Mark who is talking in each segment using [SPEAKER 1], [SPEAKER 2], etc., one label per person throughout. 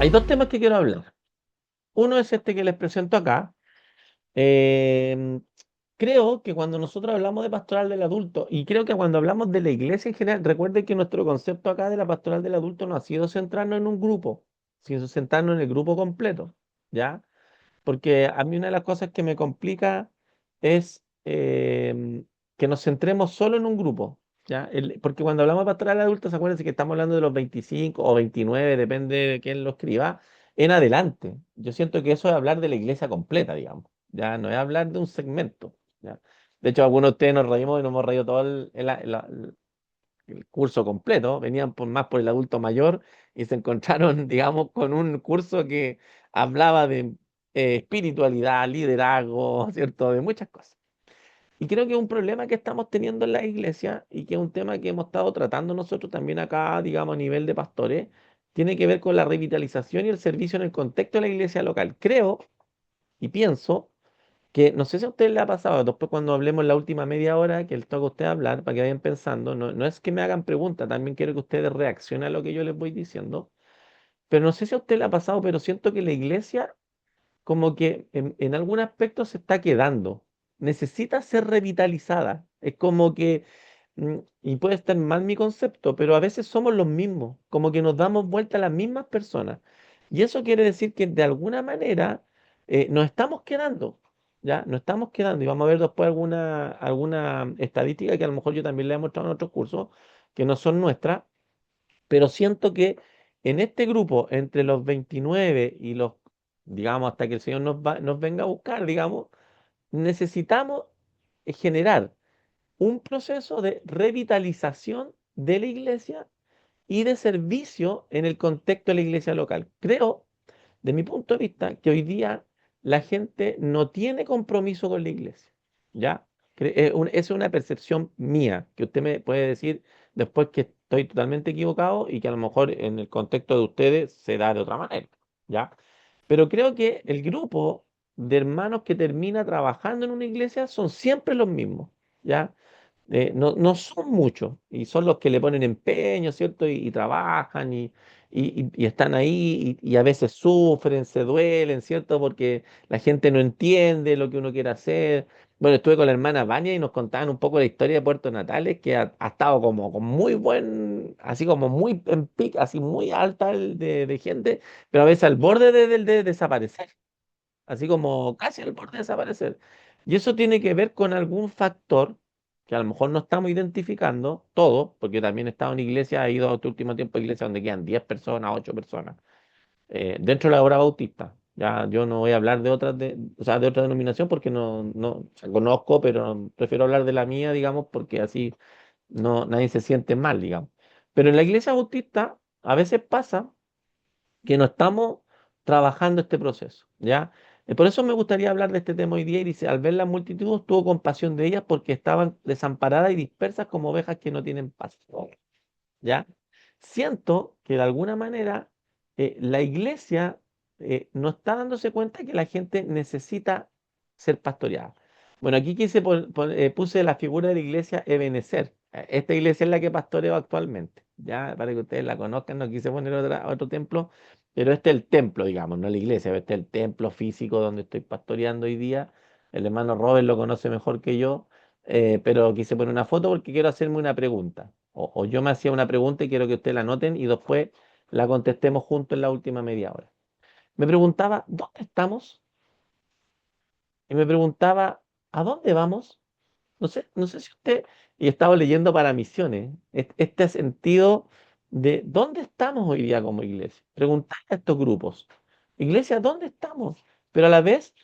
[SPEAKER 1] Hay dos temas que quiero hablar. Uno es este que les presento acá. Em, Creo que cuando nosotros hablamos de pastoral del adulto, y creo que cuando hablamos de la iglesia en general, recuerden que nuestro concepto acá de la pastoral del adulto no ha sido centrarnos en un grupo, sino centrarnos en el grupo completo, ¿ya? Porque a mí una de las cosas que me complica es que nos centremos solo en un grupo, ¿ya? Porque cuando hablamos de pastoral adulta, se acuérdense que estamos hablando de los 25 o 29, depende de quién lo escriba, en adelante. Yo siento que eso es hablar de la iglesia completa, digamos, ¿ya? No es hablar de un segmento, ¿ya? De hecho, algunos de ustedes nos reímos y nos hemos reído todo el curso completo, venían más por el adulto mayor y se encontraron, digamos, con un curso que hablaba de espiritualidad, liderazgo, ¿cierto? De muchas cosas. Y creo que es un problema que estamos teniendo en la iglesia y que es un tema que hemos estado tratando nosotros también acá, digamos, a nivel de pastores, tiene que ver con la revitalización y el servicio en el contexto de la iglesia local. Creo y pienso que no sé si a usted le ha pasado, después cuando hablemos la última media hora, que les toca a usted hablar, para que vayan pensando, no es que me hagan preguntas, también quiero que ustedes reaccionen a lo que yo les voy diciendo, pero no sé si a usted le ha pasado, pero siento que la iglesia como que en algún aspecto se está quedando, necesita ser revitalizada, es como que, y puede estar mal mi concepto, pero a veces somos los mismos, como que nos damos vuelta a las mismas personas, y eso quiere decir que de alguna manera nos estamos quedando. ¿Ya? Nos estamos quedando y vamos a ver después alguna estadística que a lo mejor yo también le he mostrado en otros cursos que no son nuestras, pero siento que en este grupo, entre los 29 y los, digamos, hasta que el Señor nos venga a buscar, digamos, necesitamos generar un proceso de revitalización de la iglesia y de servicio en el contexto de la iglesia local. Creo, de mi punto de vista, que hoy día la gente no tiene compromiso con la iglesia, ¿ya? Es una percepción mía, que usted me puede decir después que estoy totalmente equivocado y que a lo mejor en el contexto de ustedes se da de otra manera, ¿ya? Pero creo que el grupo de hermanos que termina trabajando en una iglesia son siempre los mismos, ¿ya? No son muchos y son los que le ponen empeño, ¿cierto? Y trabajan y están ahí y a veces sufren, se duelen, ¿cierto? Porque la gente no entiende lo que uno quiere hacer. Bueno, estuve con la hermana Vania y nos contaban un poco la historia de Puerto Natales, que ha estado como con muy buen, así como muy en pic, así muy alta de gente, pero a veces al borde de desaparecer, así como casi al borde de desaparecer. Y eso tiene que ver con algún factor que a lo mejor no estamos identificando todo, porque yo también he estado en iglesia, he ido a este último tiempo a iglesias donde quedan 10 personas, 8 personas, dentro de la obra bautista. Ya yo no voy a hablar de otras, o sea, de otra denominación porque no o sea, conozco, pero prefiero hablar de la mía, digamos, porque así nadie se siente mal, digamos. Pero en la iglesia bautista a veces pasa que no estamos trabajando este proceso, ¿ya? Por eso me gustaría hablar de este tema hoy día y dice, al ver la multitud tuvo compasión de ellas porque estaban desamparadas y dispersas como ovejas que no tienen pastor, ¿ya? Siento que de alguna manera la iglesia no está dándose cuenta que la gente necesita ser pastoreada. Bueno, aquí puse la figura de la iglesia Ebenezer. Esta iglesia es la que pastoreo actualmente, ya para que ustedes la conozcan, no quise poner otro templo, pero este es el templo, digamos, no la iglesia, este es el templo físico donde estoy pastoreando hoy día. El hermano Robert lo conoce mejor que yo, pero quise poner una foto porque quiero hacerme una pregunta. O yo me hacía una pregunta y quiero que ustedes la anoten y después la contestemos juntos en la última media hora. Me preguntaba, ¿dónde estamos? Y me preguntaba, ¿a dónde vamos? No sé si usted, y estaba leyendo para misiones, este sentido de dónde estamos hoy día como iglesia. Preguntar a estos grupos, iglesia, ¿dónde estamos? Pero a la vez,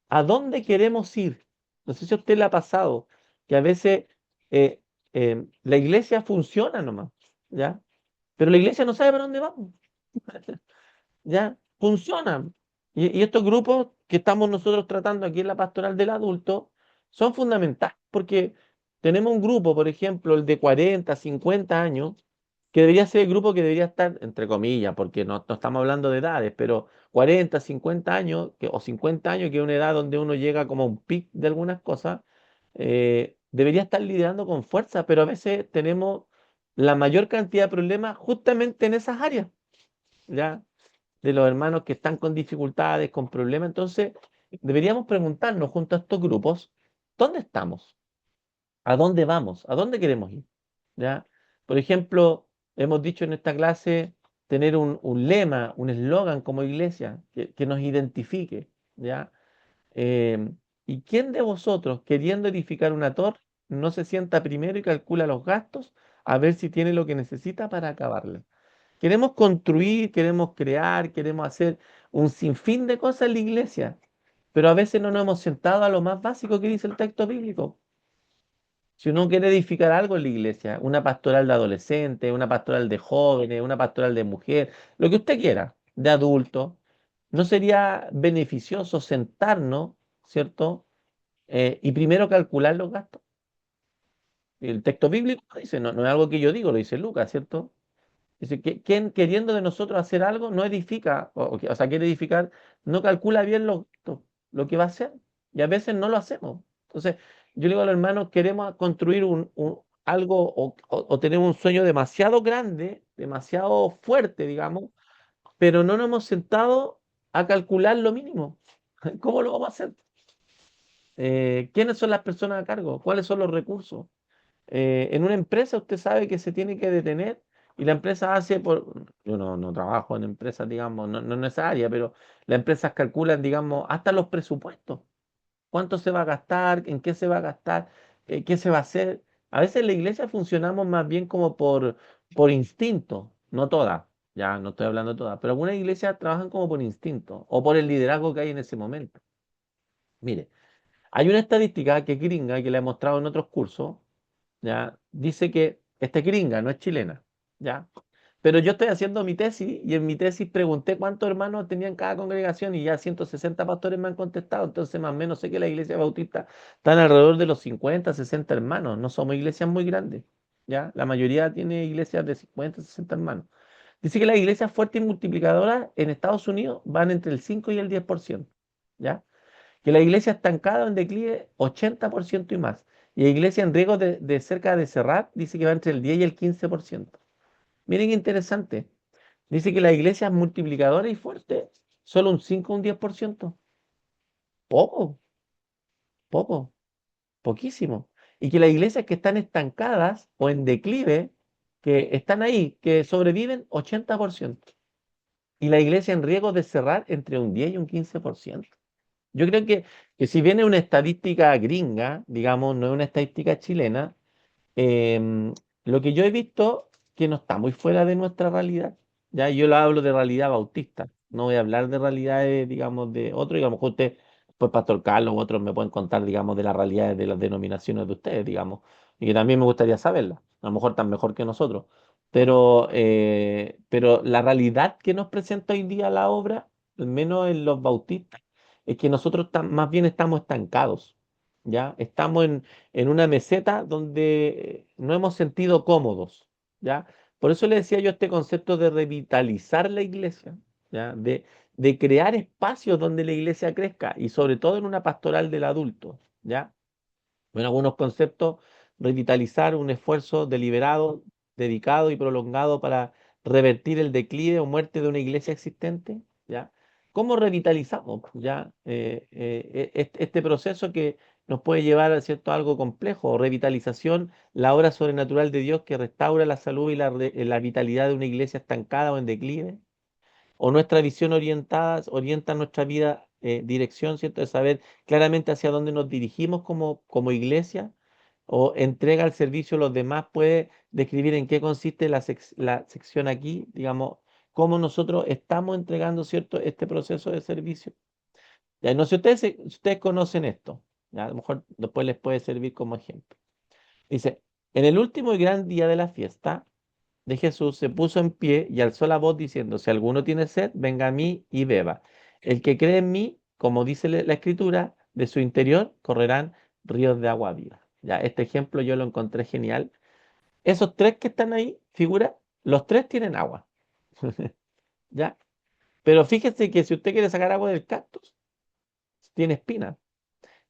[SPEAKER 1] ¿a dónde queremos ir? No sé si a usted le ha pasado que a veces eh, la iglesia funciona nomás, ¿ya? Pero la iglesia no sabe para dónde vamos. ¿Ya? Funcionan. Y estos grupos que estamos nosotros tratando aquí en la pastoral del adulto son fundamentales porque tenemos un grupo, por ejemplo, el de 40 50 años, que debería ser el grupo que debería estar, entre comillas, porque no estamos hablando de edades, pero 40 50 años, o 50 años, que es una edad donde uno llega como a un pic de algunas cosas, debería estar liderando con fuerza, pero a veces tenemos la mayor cantidad de problemas justamente en esas áreas, ¿ya? de los hermanos que están con dificultades, con problemas. Entonces, deberíamos preguntarnos junto a estos grupos, ¿dónde estamos? ¿A dónde vamos? ¿A dónde queremos ir? ¿Ya? Por ejemplo, hemos dicho en esta clase tener un lema, un eslogan como iglesia que nos identifique, ¿ya? Eh, ¿Y quién de vosotros, queriendo edificar una torre, no se sienta primero y calcula los gastos a ver si tiene lo que necesita para acabarla? Queremos construir, queremos crear, queremos hacer un sinfín de cosas en la iglesia, pero a veces no nos hemos sentado a lo más básico que dice el texto bíblico. Si uno quiere edificar algo en la iglesia, una pastoral de adolescentes, una pastoral de jóvenes, una pastoral de mujer, lo que usted quiera, de adultos, ¿no sería beneficioso sentarnos, ¿cierto? Y primero calcular los gastos. El texto bíblico lo dice, no, no es algo que yo digo, lo dice Lucas, ¿cierto? Dice que quien queriendo de nosotros hacer algo no edifica, o sea, quiere edificar, no calcula bien lo que va a hacer. Y a veces no lo hacemos. Entonces, yo le digo a los hermanos, queremos construir algo o tener un sueño demasiado grande, demasiado fuerte, digamos, pero no nos hemos sentado a calcular lo mínimo. ¿Cómo lo vamos a hacer? ¿Quiénes son las personas a cargo? ¿Cuáles son los recursos? En una empresa usted sabe que se tiene que detener y la empresa hace yo no trabajo en empresas, digamos, no en esa área, pero las empresas calculan, digamos, hasta los presupuestos. ¿Cuánto se va a gastar? ¿En qué se va a gastar? ¿Qué se va a hacer? A veces en la iglesia funcionamos más bien como por instinto, no todas, ya no estoy hablando de todas, pero algunas iglesias trabajan como por instinto o por el liderazgo que hay en ese momento. Mire, hay una estadística que es gringa y que la he mostrado en otros cursos, ¿ya? Dice que esta es gringa, no es chilena, ¿ya? Pero yo estoy haciendo mi tesis y en mi tesis pregunté cuántos hermanos tenían cada congregación y ya 160 pastores me han contestado, entonces más o menos sé que la iglesia bautista están alrededor de los 50, 60 hermanos, no somos iglesias muy grandes, ¿ya? La mayoría tiene iglesias de 50, 60 hermanos. Dice que las iglesias fuertes y multiplicadoras en Estados Unidos van entre el 5 y el 10%, ¿ya? Que la iglesia estancada o en declive 80% y más. Y la iglesia en riesgo de cerca de cerrar dice que va entre el 10 y el 15%. Miren qué interesante. Dice que la iglesia es multiplicadora y fuerte, solo un 5 o un 10%. Poco, poco, poquísimo. Y que las iglesias que están estancadas o en declive, que están ahí, que sobreviven 80%. Y la iglesia en riesgo de cerrar entre un 10 y un 15%. Yo creo que si viene una estadística gringa, digamos, no es una estadística chilena, em, lo que yo he visto que no está muy fuera de nuestra realidad. Ya yo lo hablo de realidad bautista, no voy a hablar de realidades, digamos, de otros, digamos, que usted, pues Pastor Carlos u otros me pueden contar, digamos, de las realidades de las denominaciones de ustedes, digamos, y que también me gustaría saberlas, a lo mejor tan mejor que nosotros. Pero la realidad que nos presenta hoy día la obra, al menos en los bautistas, es que nosotros más bien estamos estancados, ¿ya? Estamos en una meseta donde no hemos sentido cómodos, ¿ya? Por eso le decía yo este concepto de revitalizar la iglesia, ¿ya? De crear espacios donde la iglesia crezca y sobre todo en una pastoral del adulto, ¿ya? Bueno, algunos conceptos, revitalizar un esfuerzo deliberado, dedicado y prolongado para revertir el declive o muerte de una iglesia existente, ¿ya? ¿Cómo revitalizamos, ya, este proceso que nos puede llevar a cierto algo complejo? Revitalización, la obra sobrenatural de Dios que restaura la salud y la vitalidad de una iglesia estancada o en declive, o nuestra visión orienta nuestra vida, dirección, ¿cierto? De saber claramente hacia dónde nos dirigimos como iglesia, o entrega al servicio a los demás, puede describir en qué consiste la sección aquí, digamos, cómo nosotros estamos entregando, ¿cierto?, este proceso de servicio. Ya, no sé si ustedes conocen esto, ya, a lo mejor después les puede servir como ejemplo. Dice, en el último y gran día de la fiesta de Jesús se puso en pie y alzó la voz diciendo, si alguno tiene sed, venga a mí y beba. El que cree en mí, como dice la Escritura, de su interior correrán ríos de agua viva. Ya, este ejemplo yo lo encontré genial. Esos tres que están ahí, figura, los tres tienen agua. ¿Ya? Pero fíjese que si usted quiere sacar agua del cactus, tiene espinas.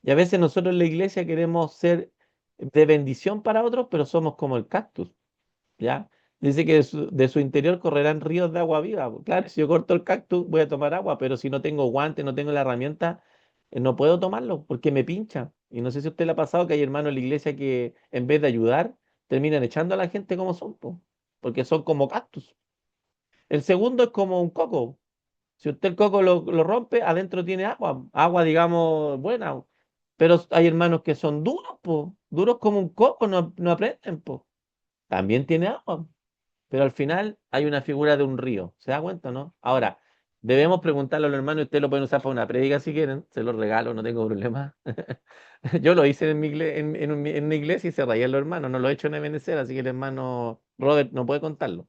[SPEAKER 1] Y a veces nosotros en la iglesia queremos ser de bendición para otros, pero somos como el cactus. ¿Ya? Dice que de su interior correrán ríos de agua viva. Pues, claro, si yo corto el cactus voy a tomar agua, pero si no tengo guantes, no tengo la herramienta, no puedo tomarlo porque me pincha. Y no sé si a usted le ha pasado que hay hermanos en la iglesia que en vez de ayudar, terminan echando a la gente como son, po, porque son como cactus. El segundo es como un coco. Si usted el coco lo rompe, adentro tiene agua, agua digamos buena. Pero hay hermanos que son duros, po, duros como un coco, no aprenden, po. También tiene agua, pero al final hay una figura de un río. ¿Se da cuenta, no? Ahora, debemos preguntarle a los hermanos, y ustedes lo pueden usar para una prédica si quieren, se los regalo, no tengo problema. Yo lo hice en una iglesia y se reían los hermanos, no lo he hecho en Ebenezer, así que el hermano Robert no puede contarlo.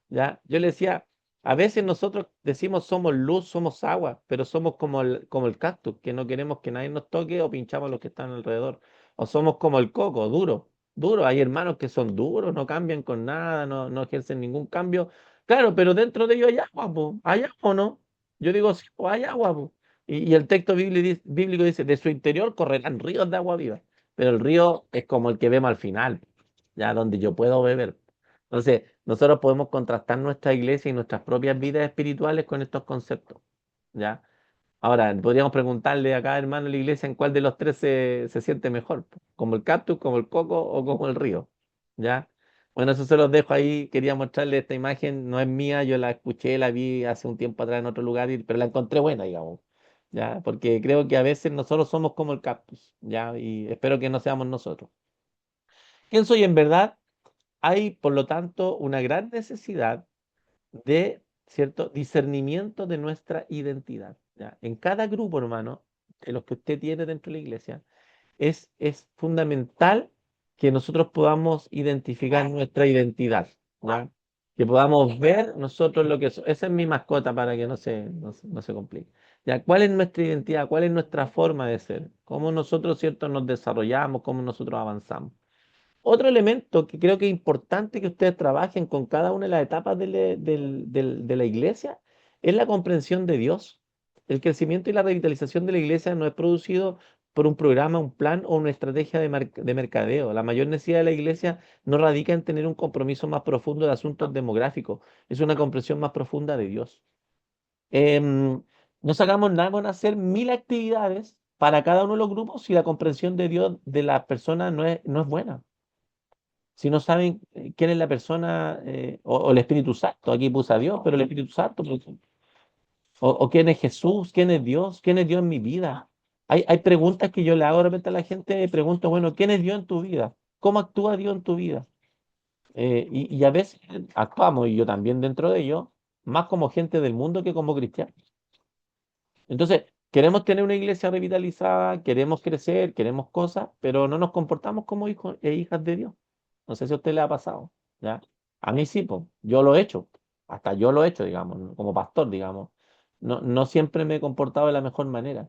[SPEAKER 1] ¿Ya? Yo le decía, a veces nosotros decimos somos luz, somos agua, pero somos como el cactus, que no queremos que nadie nos toque o pinchamos a los que están alrededor. O somos como el coco, duro, duro. Hay hermanos que son duros, no cambian con nada, no ejercen ningún cambio. Claro, pero dentro de ellos hay agua, po. ¿Hay agua o no? Yo digo, sí, po, hay agua, po. Y el texto bíblico dice, de su interior correrán ríos de agua viva. Pero el río es como el que vemos al final, ya donde yo puedo beber. Entonces, nosotros podemos contrastar nuestra iglesia y nuestras propias vidas espirituales con estos conceptos, ¿ya? Ahora, podríamos preguntarle a cada hermano de la iglesia en cuál de los tres se siente mejor, po, como el cactus, como el coco o como el río, ¿ya? Bueno, eso se los dejo ahí. Quería mostrarle esta imagen, no es mía, yo la escuché, la vi hace un tiempo atrás en otro lugar, pero la encontré buena, digamos, ¿ya? Porque creo que a veces nosotros somos como el cactus, ¿ya? Y espero que no seamos nosotros. ¿Quién soy en verdad? Hay, por lo tanto, una gran necesidad de cierto discernimiento de nuestra identidad. ¿Ya? En cada grupo, hermano, de los que usted tiene dentro de la iglesia, es fundamental que nosotros podamos identificar nuestra identidad, ¿ya? Que podamos ver nosotros lo que somos. Esa es mi mascota para que no se complique. ¿Ya? ¿Cuál es nuestra identidad? ¿Cuál es nuestra forma de ser? ¿Cómo nosotros, cierto, nos desarrollamos? ¿Cómo nosotros avanzamos? Otro elemento que creo que es importante que ustedes trabajen con cada una de las etapas de la iglesia es la comprensión de Dios. El crecimiento y la revitalización de la iglesia no es producido por un programa, un plan o una estrategia de mercadeo. La mayor necesidad de la iglesia no radica en tener un compromiso más profundo de asuntos demográficos, es una comprensión más profunda de Dios. Em, no sacamos nada con hacer 1000 actividades para cada uno de los grupos si la comprensión de Dios de las personas no es buena, si no saben quién es la persona o el Espíritu Santo, aquí puse a Dios, pero el Espíritu Santo, pues, o quién es Jesús, quién es Dios en mi vida. Hay preguntas que yo le hago de repente a la gente, pregunto, bueno, ¿quién es Dios en tu vida? ¿Cómo actúa Dios en tu vida? Y a veces actuamos, y yo también dentro de ello, más como gente del mundo que como cristianos. Entonces, queremos tener una iglesia revitalizada, queremos crecer, queremos cosas, pero no nos comportamos como hijos e hijas de Dios. No sé si a usted le ha pasado, ¿ya? A mí sí, po, yo lo he hecho, hasta yo lo he hecho, digamos, ¿no? Como pastor, digamos. No siempre me he comportado de la mejor manera,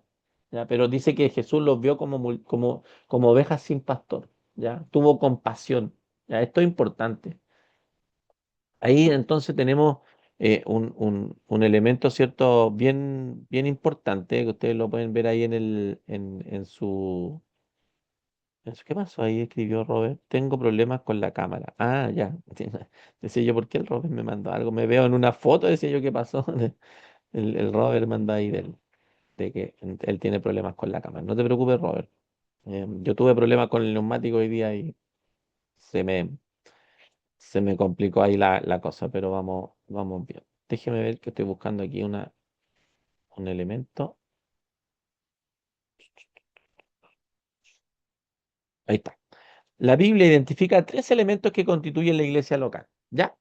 [SPEAKER 1] ¿ya? Pero dice que Jesús los vio como ovejas sin pastor, ¿ya? Tuvo compasión, ¿ya? Esto es importante. Ahí entonces tenemos un elemento, ¿cierto? Bien importante, que ustedes lo pueden ver ahí ¿qué pasó ahí? Escribió Robert. Tengo problemas con la cámara. Ah, ya. Decía yo, ¿por qué el Robert me mandó algo? Me veo en una foto, decía yo, ¿qué pasó? El Robert manda ahí de que él tiene problemas con la cámara. No te preocupes, Robert. Yo tuve problemas con el neumático hoy día y se me, se me complicó ahí la cosa, pero vamos bien. Déjeme ver que estoy buscando aquí un elemento. Ahí está. La Biblia identifica tres elementos que constituyen la iglesia local, ¿ya?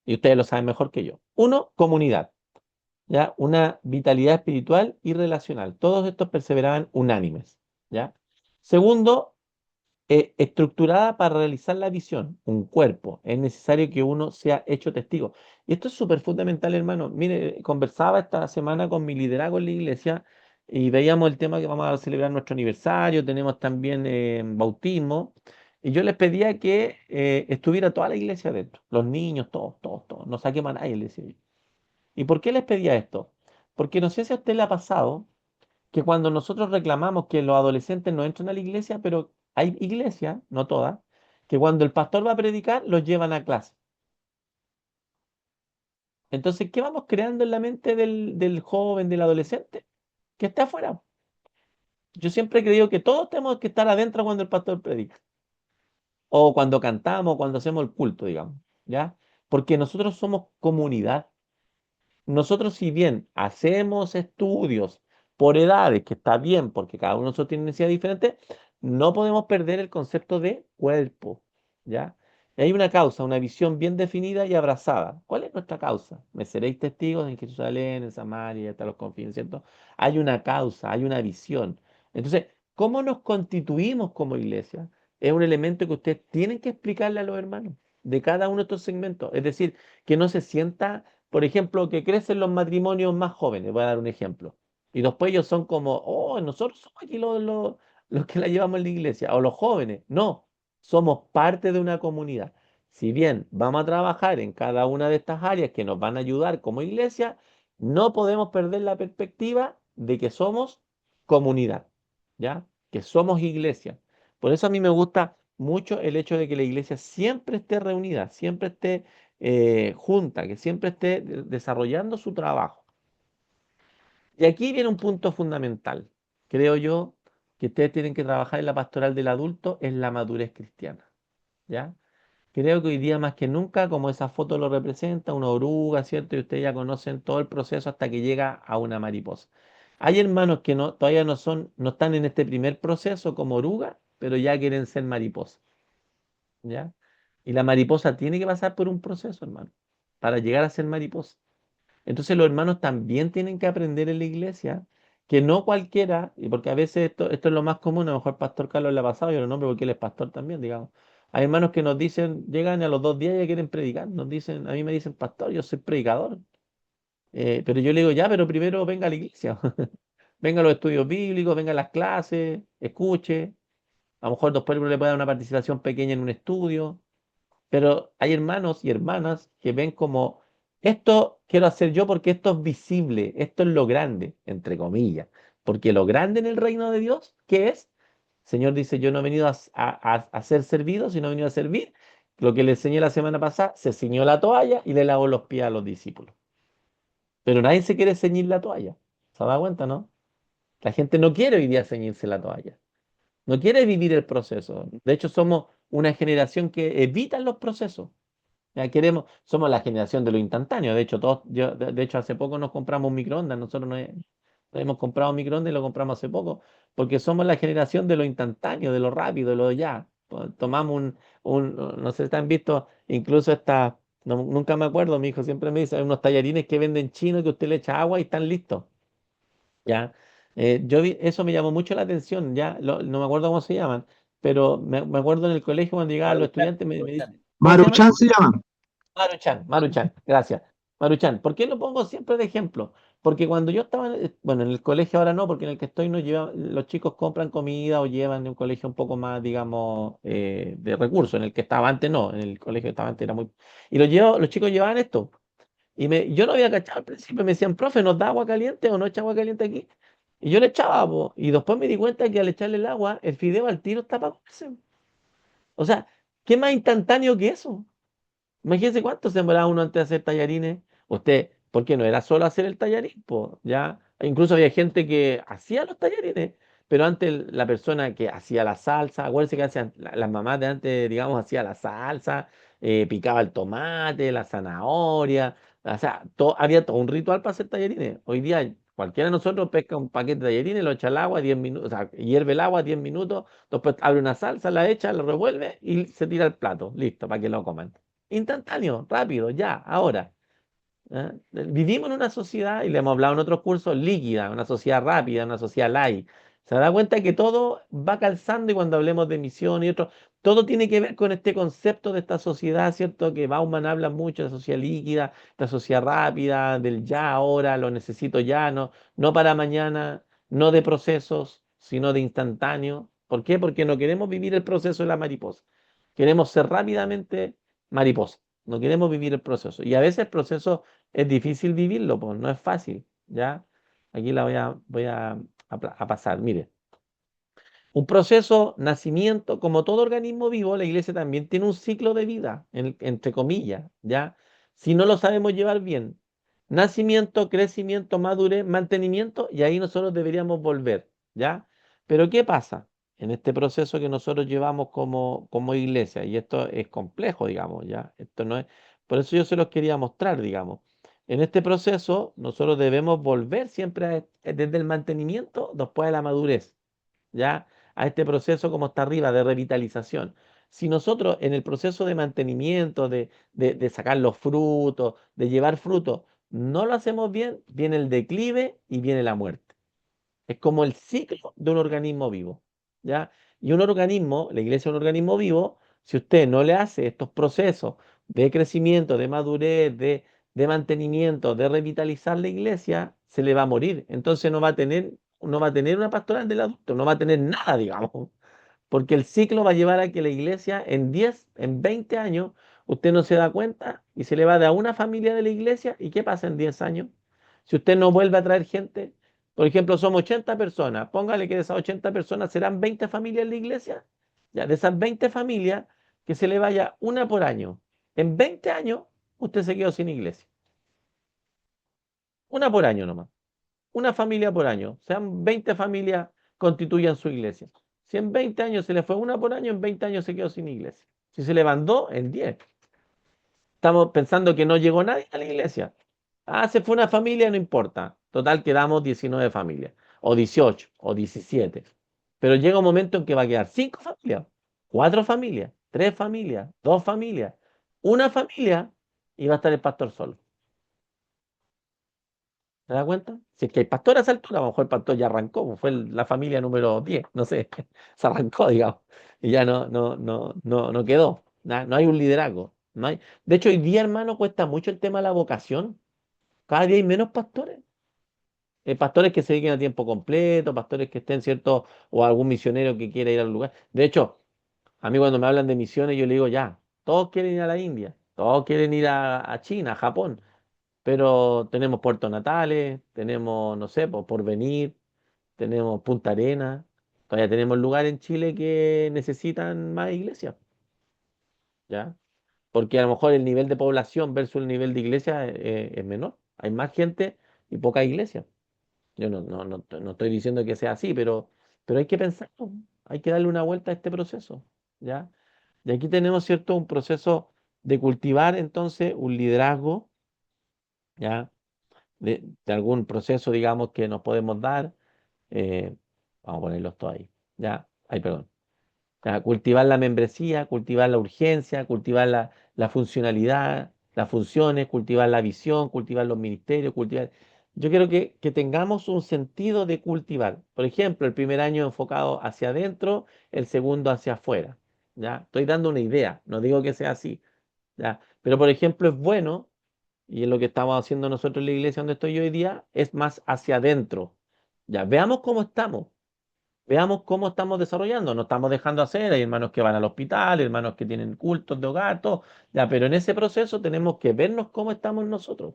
[SPEAKER 1] Y ustedes lo saben mejor que yo. Uno, comunidad, ¿ya? Una vitalidad espiritual y relacional. Todos estos perseveraban unánimes, ¿ya? Segundo, estructurada para realizar la visión, un cuerpo. Es necesario que uno sea hecho testigo. Y esto es súper fundamental, hermano. Mire, conversaba esta semana con mi liderazgo en la iglesia y veíamos el tema que vamos a celebrar nuestro aniversario, tenemos también bautismo. Y yo les pedía que estuviera toda la iglesia dentro, los niños, todos, no saquemos a nadie, les decía yo. ¿Y por qué les pedía esto? Porque no sé si a usted le ha pasado que cuando nosotros reclamamos que los adolescentes no entran a la iglesia, pero hay iglesias, no todas, que cuando el pastor va a predicar, los llevan a clase. Entonces, ¿qué vamos creando en la mente del joven, del adolescente? Que está afuera. Yo siempre he creído que todos tenemos que estar adentro cuando el pastor predica, o cuando cantamos, o cuando hacemos el culto, digamos, ¿ya? Porque nosotros somos comunidad. Nosotros, si bien hacemos estudios por edades, que está bien, porque cada uno de nosotros tiene necesidades diferentes, no podemos perder el concepto de cuerpo, ¿ya? Y hay una causa, una visión bien definida y abrazada. ¿Cuál es nuestra causa? Me seréis testigos en Jerusalén, en Samaria, y hasta los confines, ¿cierto? Hay una causa, hay una visión. Entonces, ¿cómo nos constituimos como iglesia? Es un elemento que ustedes tienen que explicarle a los hermanos de cada uno de estos segmentos. Es decir, que no se sienta, por ejemplo, que crecen los matrimonios más jóvenes, voy a dar un ejemplo, y después ellos son como, oh, nosotros somos aquí los que la llevamos en la iglesia, o los jóvenes. No, somos parte de una comunidad. Si bien vamos a trabajar en cada una de estas áreas que nos van a ayudar como iglesia, no podemos perder la perspectiva de que somos comunidad, ¿ya? Que somos iglesia. Por eso a mí me gusta mucho el hecho de que la iglesia siempre esté reunida, siempre esté junta, que siempre esté desarrollando su trabajo. Y aquí viene un punto fundamental. Creo yo que ustedes tienen que trabajar en la pastoral del adulto en la madurez cristiana, ¿ya? Creo que hoy día más que nunca, como esa foto lo representa, una oruga, ¿cierto? Y ustedes ya conocen todo el proceso hasta que llega a una mariposa. Hay hermanos que no, todavía no son, no están en este primer proceso como oruga, pero ya quieren ser mariposa, ¿ya? Y la mariposa tiene que pasar por un proceso, hermano, para llegar a ser mariposa. Entonces los hermanos también tienen que aprender en la iglesia que no cualquiera, y porque a veces esto es lo más común, a lo mejor Pastor Carlos le ha pasado, yo lo nombro porque él es pastor también, digamos. Hay hermanos que nos dicen, llegan y a los 2 días ya quieren predicar, nos dicen, a mí me dicen, pastor, yo soy predicador. Pero yo le digo, ya, pero primero venga a la iglesia, venga a los estudios bíblicos, venga a las clases, escuche, a lo mejor después le puede dar una participación pequeña en un estudio, pero hay hermanos y hermanas que ven como, esto quiero hacer yo porque esto es visible, esto es lo grande, entre comillas. Porque lo grande en el reino de Dios, ¿qué es? El Señor dice, yo no he venido a ser servido, sino he venido a servir. Lo que le enseñé la semana pasada, se ciñó la toalla y le lavó los pies a los discípulos. Pero nadie se quiere ceñir la toalla. ¿Se da cuenta, no? La gente no quiere hoy día ceñirse la toalla. No quiere vivir el proceso. De hecho, somos una generación que evita los procesos. Ya queremos, somos la generación de lo instantáneo. De hecho, de hecho, hace poco nos compramos un microondas. Nosotros no hemos comprado un microondas y lo compramos hace poco, porque somos la generación de lo instantáneo, de lo rápido, de lo ya. Tomamos no sé si han visto, incluso nunca me acuerdo, mi hijo siempre me dice, hay unos tallarines que venden chinos que usted le echa agua y están listos. ¿Ya? Eso me llamó mucho la atención, ya, no me acuerdo cómo se llaman, pero me acuerdo en el colegio cuando llegaban los
[SPEAKER 2] Maruchan,
[SPEAKER 1] estudiantes, me dicen, ¿cómo se llaman?
[SPEAKER 2] Maruchan se llama.
[SPEAKER 1] Maruchan, Maruchan, gracias. Maruchan, ¿por qué lo pongo siempre de ejemplo? Porque cuando yo estaba, bueno, en el colegio ahora no, porque en el que estoy no lleva, los chicos compran comida o llevan de un colegio un poco más, digamos, de recursos. En el que estaba antes no, en el colegio que estaba antes era muy... Y los chicos llevaban esto. Yo no había cachado al principio, me decían, profe, ¿nos da agua caliente o no echa agua caliente aquí? Y yo le echaba, po, y después me di cuenta que al echarle el agua, el fideo al tiro está para comerse. O sea, ¿qué más instantáneo que eso? Imagínense cuánto se demoraba uno antes de hacer tallarines. Usted, porque no era solo hacer el tallarín, po, ya. Incluso había gente que hacía los tallarines, pero antes la persona que hacía la salsa, acuérdense que hacían, las mamás de antes, digamos, hacía la salsa, picaba el tomate, la zanahoria, o sea, había todo un ritual para hacer tallarines. Hoy día cualquiera de nosotros pesca un paquete de tallarines, lo echa al agua 10 minutos, o sea, hierve el agua 10 minutos, después abre una salsa, la echa, la revuelve y se tira al plato, listo, para que lo coman. Instantáneo, rápido, ya, ahora. ¿Ah? Vivimos en una sociedad, y le hemos hablado en otros cursos, líquida, una sociedad rápida, una sociedad light. Se da cuenta que todo va calzando y cuando hablemos de misión y otro, todo tiene que ver con este concepto de esta sociedad, ¿cierto? Que Bauman habla mucho de la sociedad líquida, la sociedad rápida, del ya, ahora, lo necesito ya, no para mañana, no de procesos, sino de instantáneo. ¿Por qué? Porque no queremos vivir el proceso de la mariposa. Queremos ser rápidamente mariposa. No queremos vivir el proceso. Y a veces el proceso es difícil vivirlo, pues no es fácil, ¿ya? Aquí la voy a pasar. Mire, un proceso, nacimiento, como todo organismo vivo, la iglesia también tiene un ciclo de vida, entre comillas, ¿ya? Si no lo sabemos llevar bien, Nacimiento, crecimiento, madurez, mantenimiento, y ahí nosotros deberíamos volver, ¿ya? Pero ¿qué pasa? En este proceso que nosotros llevamos como iglesia, y esto es complejo, digamos, ¿ya? Esto no es, por eso yo se los quería mostrar, digamos. En este proceso, nosotros debemos volver siempre desde el mantenimiento, después de la madurez, ¿ya? A este proceso como está arriba de revitalización. Si nosotros en el proceso de mantenimiento, de sacar los frutos, de llevar frutos, no lo hacemos bien, viene el declive y viene la muerte. Es como el ciclo de un organismo vivo, ¿ya? Y un organismo, la iglesia es un organismo vivo, si usted no le hace estos procesos de crecimiento, de madurez, de mantenimiento, de revitalizar la iglesia, se le va a morir. Entonces no va a tener una pastoral del adulto, no va a tener nada, digamos. Porque el ciclo va a llevar a que la iglesia en 10, en 20 años, usted no se da cuenta y se le va de a una familia de la iglesia. ¿Y qué pasa en 10 años? Si usted no vuelve a traer gente, por ejemplo, somos 80 personas, póngale que de esas 80 personas serán 20 familias en la iglesia. Ya, de esas 20 familias, que se le vaya una por año. En 20 años, usted se quedó sin iglesia. Una por año nomás. Una familia por año. Sean 20 familias constituyan su iglesia. Si en 20 años se le fue una por año, en 20 años se quedó sin iglesia. Si se le van dos, en 10. Estamos pensando que no llegó nadie a la iglesia. Ah, se fue una familia, no importa. Total, quedamos 19 familias, o 18, o 17. Pero llega un momento en que va a quedar 5 familias, 4 familias, 3 familias, 2 familias, una familia, y va a estar el pastor solo. ¿Te das cuenta? Si es que hay pastor a esa altura, a lo mejor el pastor ya arrancó, pues fue la familia número 10, no sé, se arrancó, digamos, y ya no quedó, no hay un liderazgo. No hay. De hecho, hoy día, hermano, cuesta mucho el tema de la vocación. Cada día hay menos pastores. Pastores que se dediquen a tiempo completo, pastores que estén, ¿cierto? O algún misionero que quiera ir al lugar. De hecho, a mí cuando me hablan de misiones, yo le digo, ya, todos quieren ir a la India, todos quieren ir a China, a Japón. Pero tenemos Puerto Natales, tenemos, no sé, Porvenir, tenemos Punta Arenas, todavía tenemos lugares en Chile que necesitan más iglesias, ¿ya? Porque a lo mejor el nivel de población versus el nivel de iglesia es menor. Hay más gente y poca iglesia. Yo no estoy diciendo que sea así, pero hay que pensarlo, hay que darle una vuelta a este proceso, ¿ya? Y aquí tenemos, ¿cierto?, un proceso de cultivar entonces un liderazgo, ¿ya? De algún proceso, digamos, que nos podemos dar. eh, Vamos a ponerlos todos ahí. Ya, ay, perdón. Ya, cultivar la membresía, cultivar la urgencia, cultivar la funcionalidad, las funciones, cultivar la visión, cultivar los ministerios, cultivar. Yo quiero que tengamos un sentido de cultivar. Por ejemplo, el primer año enfocado hacia adentro, el segundo hacia afuera. ¿Ya? Estoy dando una idea, no digo que sea así. ¿Ya? Pero, por ejemplo, es bueno y es lo que estamos haciendo nosotros en la iglesia donde estoy hoy día, es más hacia adentro. Ya, veamos cómo estamos desarrollando, no estamos dejando hacer, hay hermanos que van al hospital, hermanos que tienen cultos de hogar, todo, ya, pero en ese proceso tenemos que vernos cómo estamos nosotros.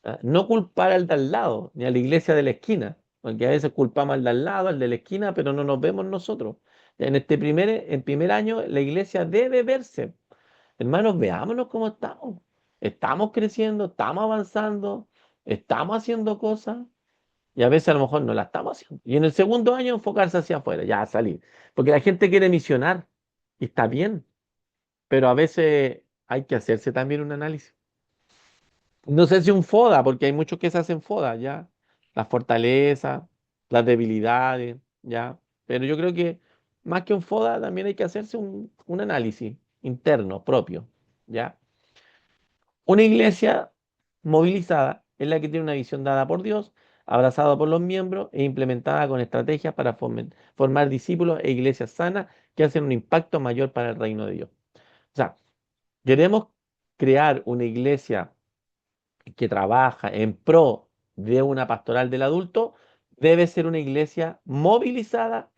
[SPEAKER 1] ¿Ya? No culpar al de al lado, ni a la iglesia de la esquina, porque a veces culpamos al de al lado, al de la esquina, pero no nos vemos nosotros. Ya, en primer año la iglesia debe verse. Hermanos, veámonos cómo estamos. Estamos creciendo, estamos avanzando, estamos haciendo cosas y a veces a lo mejor no la estamos haciendo. Y en el segundo año enfocarse hacia afuera, ya salir. Porque la gente quiere misionar y está bien, pero a veces hay que hacerse también un análisis. No sé si un FODA, porque hay muchos que se hacen FODA, ya. Las fortalezas, las debilidades, ya. Pero yo creo que más que un FODA también hay que hacerse un análisis interno propio, ya. Una iglesia movilizada es la que tiene una visión dada por Dios, abrazada por los miembros e implementada con estrategias para formar discípulos e iglesias sanas que hacen un impacto mayor para el reino de Dios. O sea, queremos crear una iglesia que trabaja en pro de una pastoral del adulto, debe ser una iglesia movilizada,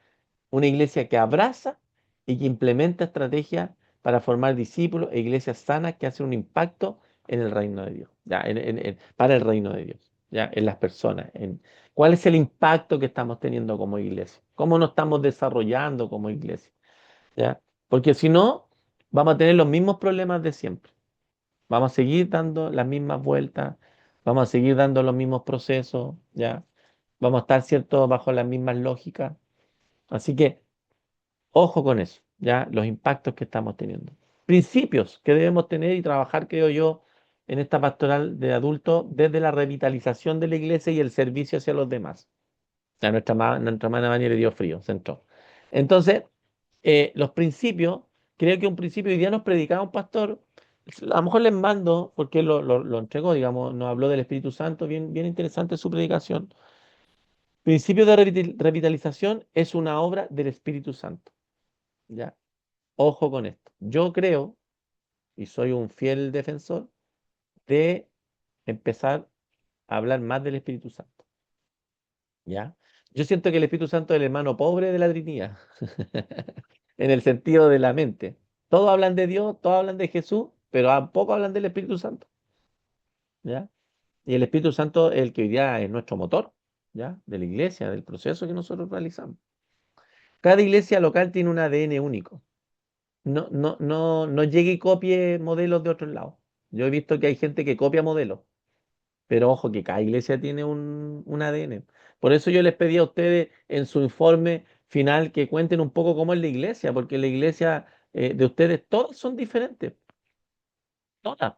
[SPEAKER 1] una iglesia que abraza y que implementa estrategias para formar discípulos e iglesias sanas que hacen un impacto en el reino de Dios, ya, para el reino de Dios, ya, en las personas. ¿Cuál es el impacto que estamos teniendo como iglesia? ¿Cómo nos estamos desarrollando como iglesia? ¿Ya? Porque si no, vamos a tener los mismos problemas de siempre. Vamos a seguir dando las mismas vueltas. Vamos a seguir dando los mismos procesos, ¿ya? Vamos a estar, ¿cierto?, bajo las mismas lógicas. Así que, ojo con eso, ¿ya? Los impactos que estamos teniendo. Principios que debemos tener y trabajar, creo yo, en esta pastoral de adultos desde la revitalización de la iglesia y el servicio hacia los demás. Ya nuestra hermana Vania le dio frío, se entró. Entonces, los principios, creo que un principio, hoy día nos predicaba un pastor, a lo mejor les mando, porque él lo entregó, digamos, nos habló del Espíritu Santo, bien, bien interesante su predicación. Principio de revitalización es una obra del Espíritu Santo, ¿ya? Ojo con esto. Yo creo, y soy un fiel defensor, de empezar a hablar más del Espíritu Santo, ¿ya? Yo siento que el Espíritu Santo es el hermano pobre de la Trinidad, en el sentido de la mente. Todos hablan de Dios, todos hablan de Jesús, pero a poco hablan del Espíritu Santo, ¿ya? Y el Espíritu Santo es el que hoy día es nuestro motor, ¿ya? De la iglesia, del proceso que nosotros realizamos. Cada iglesia local tiene un ADN único. No llegue y copie modelos de otros lados. Yo he visto que hay gente que copia modelos, pero ojo que cada iglesia tiene un ADN. Por eso yo les pedí a ustedes en su informe final que cuenten un poco cómo es la iglesia, porque la iglesia de ustedes todas son diferentes, todas.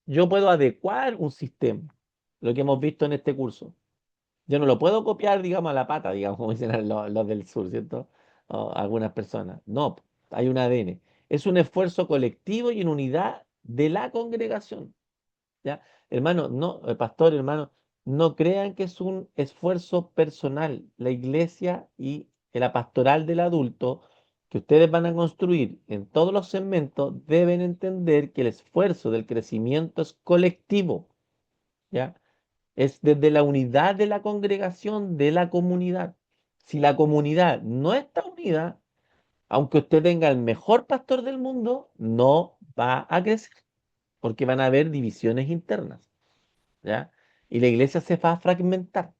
[SPEAKER 1] Yo puedo adecuar un sistema, lo que hemos visto en este curso. Yo no lo puedo copiar, digamos, a la pata, digamos, como dicen los del sur, ¿cierto? O algunas personas. No, hay un ADN. Es un esfuerzo colectivo y en unidad de la congregación. ¿Ya? Hermano, no, pastor, hermano, no crean que es un esfuerzo personal. La iglesia y la pastoral del adulto que ustedes van a construir en todos los segmentos deben entender que el esfuerzo del crecimiento es colectivo, ¿ya? Es desde la unidad de la congregación, de la comunidad. Si la comunidad no está unida, aunque usted tenga el mejor pastor del mundo, no va a crecer, porque van a haber divisiones internas, ¿ya? Y la iglesia se va a fragmentar,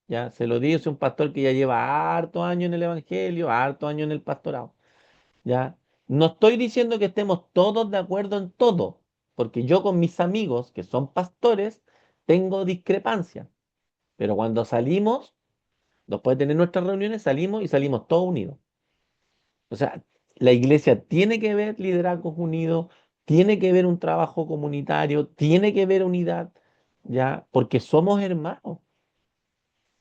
[SPEAKER 1] ¿ya? Se lo dice un pastor que ya lleva harto años en el evangelio, harto años en el pastorado, ¿ya? No estoy diciendo que estemos todos de acuerdo en todo, porque yo con mis amigos que son pastores tengo discrepancias, pero cuando salimos, después de tener nuestras reuniones, salimos y salimos todos unidos. O sea, la iglesia tiene que ver liderazgos unidos, tiene que ver un trabajo comunitario, tiene que ver unidad, ¿ya? Porque somos hermanos.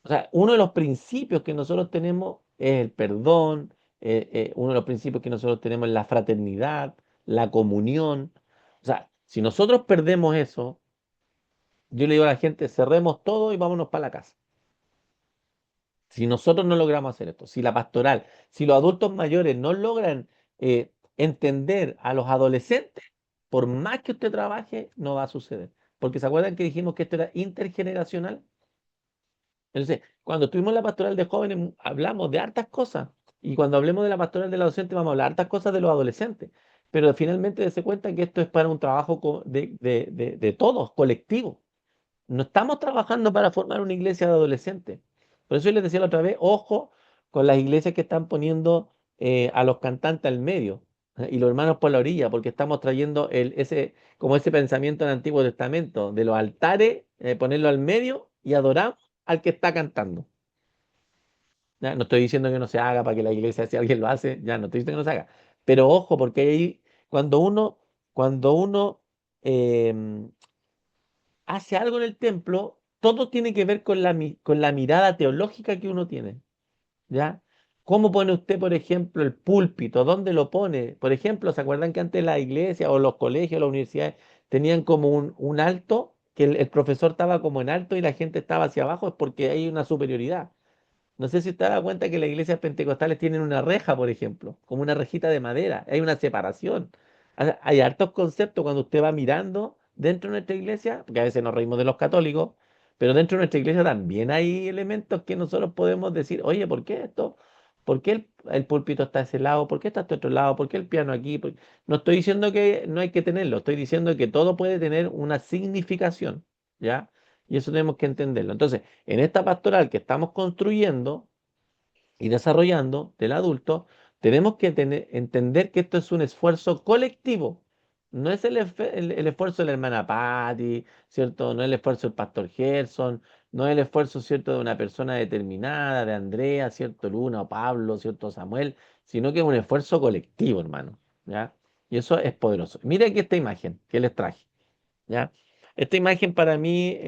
[SPEAKER 1] O sea, uno de los principios que nosotros tenemos es el perdón, uno de los principios que nosotros tenemos es la fraternidad, la comunión. O sea, si nosotros perdemos eso, yo le digo a la gente, cerremos todo y vámonos para la casa. Si nosotros no logramos hacer esto, si la pastoral, si los adultos mayores no logran entender a los adolescentes, por más que usted trabaje, no va a suceder. Porque ¿se acuerdan que dijimos que esto era intergeneracional? Entonces, cuando estuvimos en la pastoral de jóvenes, hablamos de hartas cosas. Y cuando hablemos de la pastoral del adolescente, vamos a hablar hartas cosas de los adolescentes. Pero finalmente se cuenta que esto es para un trabajo de todos, colectivo. No estamos trabajando para formar una iglesia de adolescentes. Por eso yo les decía la otra vez, ojo con las iglesias que están poniendo a los cantantes al medio y los hermanos por la orilla, porque estamos trayendo como ese pensamiento en el Antiguo Testamento, de los altares, ponerlo al medio y adoramos al que está cantando. ¿Ya? No estoy diciendo que no se haga para que la iglesia, si alguien lo hace, ya no estoy diciendo que no se haga. Pero ojo, porque ahí, cuando uno em, hace algo en el templo, todo tiene que ver con la mirada teológica que uno tiene, ¿ya? ¿Cómo pone usted, por ejemplo, el púlpito? ¿Dónde lo pone? Por ejemplo, ¿se acuerdan que antes la iglesia o los colegios, las universidades tenían como un alto, que el profesor estaba como en alto y la gente estaba hacia abajo? Es porque hay una superioridad. No sé si usted da cuenta que las iglesias pentecostales tienen una reja, por ejemplo, como una rejita de madera. Hay una separación. Hay hartos conceptos cuando usted va mirando dentro de nuestra iglesia, porque a veces nos reímos de los católicos, pero dentro de nuestra iglesia también hay elementos que nosotros podemos decir, oye, ¿por qué esto? ¿Por qué el púlpito está a ese lado? ¿Por qué está a este otro lado? ¿Por qué el piano aquí? No estoy diciendo que no hay que tenerlo, estoy diciendo que todo puede tener una significación, ¿ya? Y eso tenemos que entenderlo. Entonces, en esta pastoral que estamos construyendo y desarrollando del adulto, tenemos que entender que esto es un esfuerzo colectivo. No es el esfuerzo de la hermana Patty, ¿cierto? No es el esfuerzo del pastor Gerson, no es el esfuerzo, ¿cierto?, de una persona determinada, de Andrea, ¿cierto? Luna o Pablo, ¿cierto? Samuel, sino que es un esfuerzo colectivo, hermano, ¿ya? Y eso es poderoso. Mira aquí esta imagen que les traje, ¿ya? Esta imagen para mí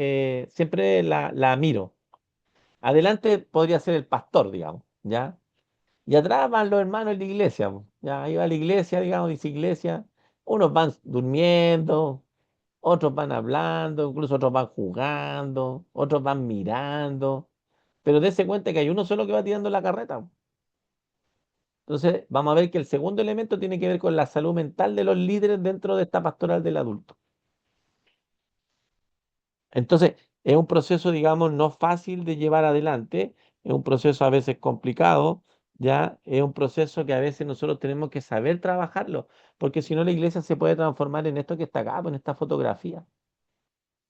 [SPEAKER 1] siempre la miro. Adelante podría ser el pastor, digamos, ¿ya? Y atrás van los hermanos de la iglesia, po. Ya ahí va la iglesia, digamos, dice iglesia. Unos van durmiendo, otros van hablando, incluso otros van jugando, otros van mirando. Pero dése cuenta que hay uno solo que va tirando la carreta. Entonces, vamos a ver que el segundo elemento tiene que ver con la salud mental de los líderes dentro de esta pastoral del adulto. Entonces, es un proceso, digamos, no fácil de llevar adelante, es un proceso a veces complicado, ya es un proceso que a veces nosotros tenemos que saber trabajarlo, porque si no la iglesia se puede transformar en esto que está acá, pues, en esta fotografía,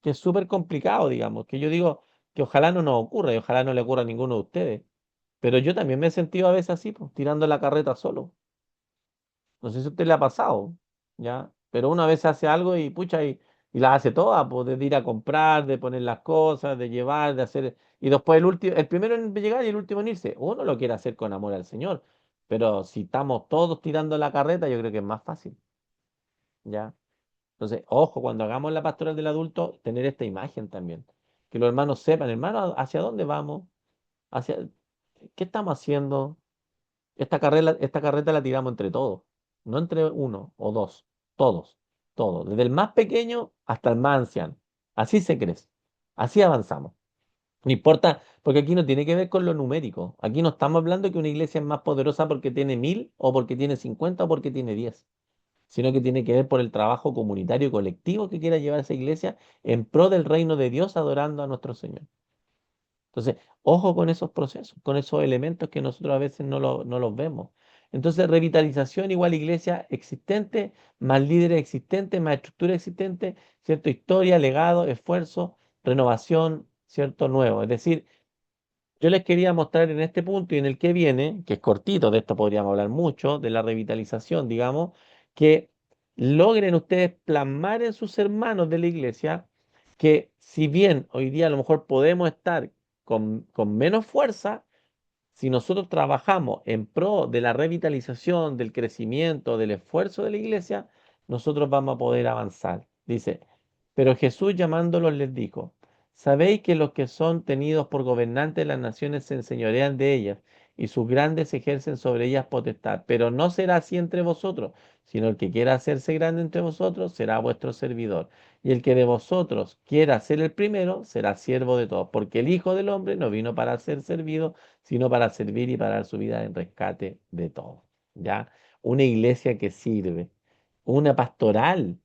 [SPEAKER 1] que es súper complicado, digamos, que yo digo que ojalá no nos ocurra y ojalá no le ocurra a ninguno de ustedes, pero yo también me he sentido a veces así, pues, tirando la carreta solo. No sé si a usted le ha pasado, ¿ya? Pero una vez hace algo y pucha, y la hace toda, pues, de ir a comprar, de poner las cosas, de llevar, de hacer. Y después el último, el primero en llegar y el último en irse. Uno lo quiere hacer con amor al Señor. Pero si estamos todos tirando la carreta, yo creo que es más fácil, ¿ya? Entonces, ojo, cuando hagamos la pastoral del adulto, tener esta imagen también. Que los hermanos sepan, hermano, ¿hacia dónde vamos? ¿Hacia qué estamos haciendo? Esta carreta la tiramos entre todos, no entre uno o dos, todos, todos, desde el más pequeño hasta el más anciano. Así se crece, así avanzamos. No importa, porque aquí no tiene que ver con lo numérico. Aquí no estamos hablando de que una iglesia es más poderosa porque tiene 1000 o porque tiene 50 o porque tiene 10, sino que tiene que ver por el trabajo comunitario y colectivo que quiera llevar esa iglesia en pro del reino de Dios adorando a nuestro Señor. Entonces, ojo con esos procesos, con esos elementos que nosotros a veces no los vemos. Entonces, revitalización igual iglesia existente, más líderes existentes, más estructura existente, ¿cierto? Historia, legado, esfuerzo, renovación, ¿cierto? Nuevo. Es decir, yo les quería mostrar en este punto y en el que viene, que es cortito, de esto podríamos hablar mucho, de la revitalización, digamos, que logren ustedes plasmar en sus hermanos de la iglesia que si bien hoy día a lo mejor podemos estar con menos fuerza, si nosotros trabajamos en pro de la revitalización, del crecimiento, del esfuerzo de la iglesia, nosotros vamos a poder avanzar. Dice, pero Jesús llamándolos les dijo, sabéis que los que son tenidos por gobernantes de las naciones se enseñorean de ellas y sus grandes ejercen sobre ellas potestad, pero no será así entre vosotros, sino el que quiera hacerse grande entre vosotros será vuestro servidor. Y el que de vosotros quiera ser el primero será siervo de todos, porque el Hijo del Hombre no vino para ser servido, sino para servir y para dar su vida en rescate de todos. ¿Ya? Una iglesia que sirve, una pastoral,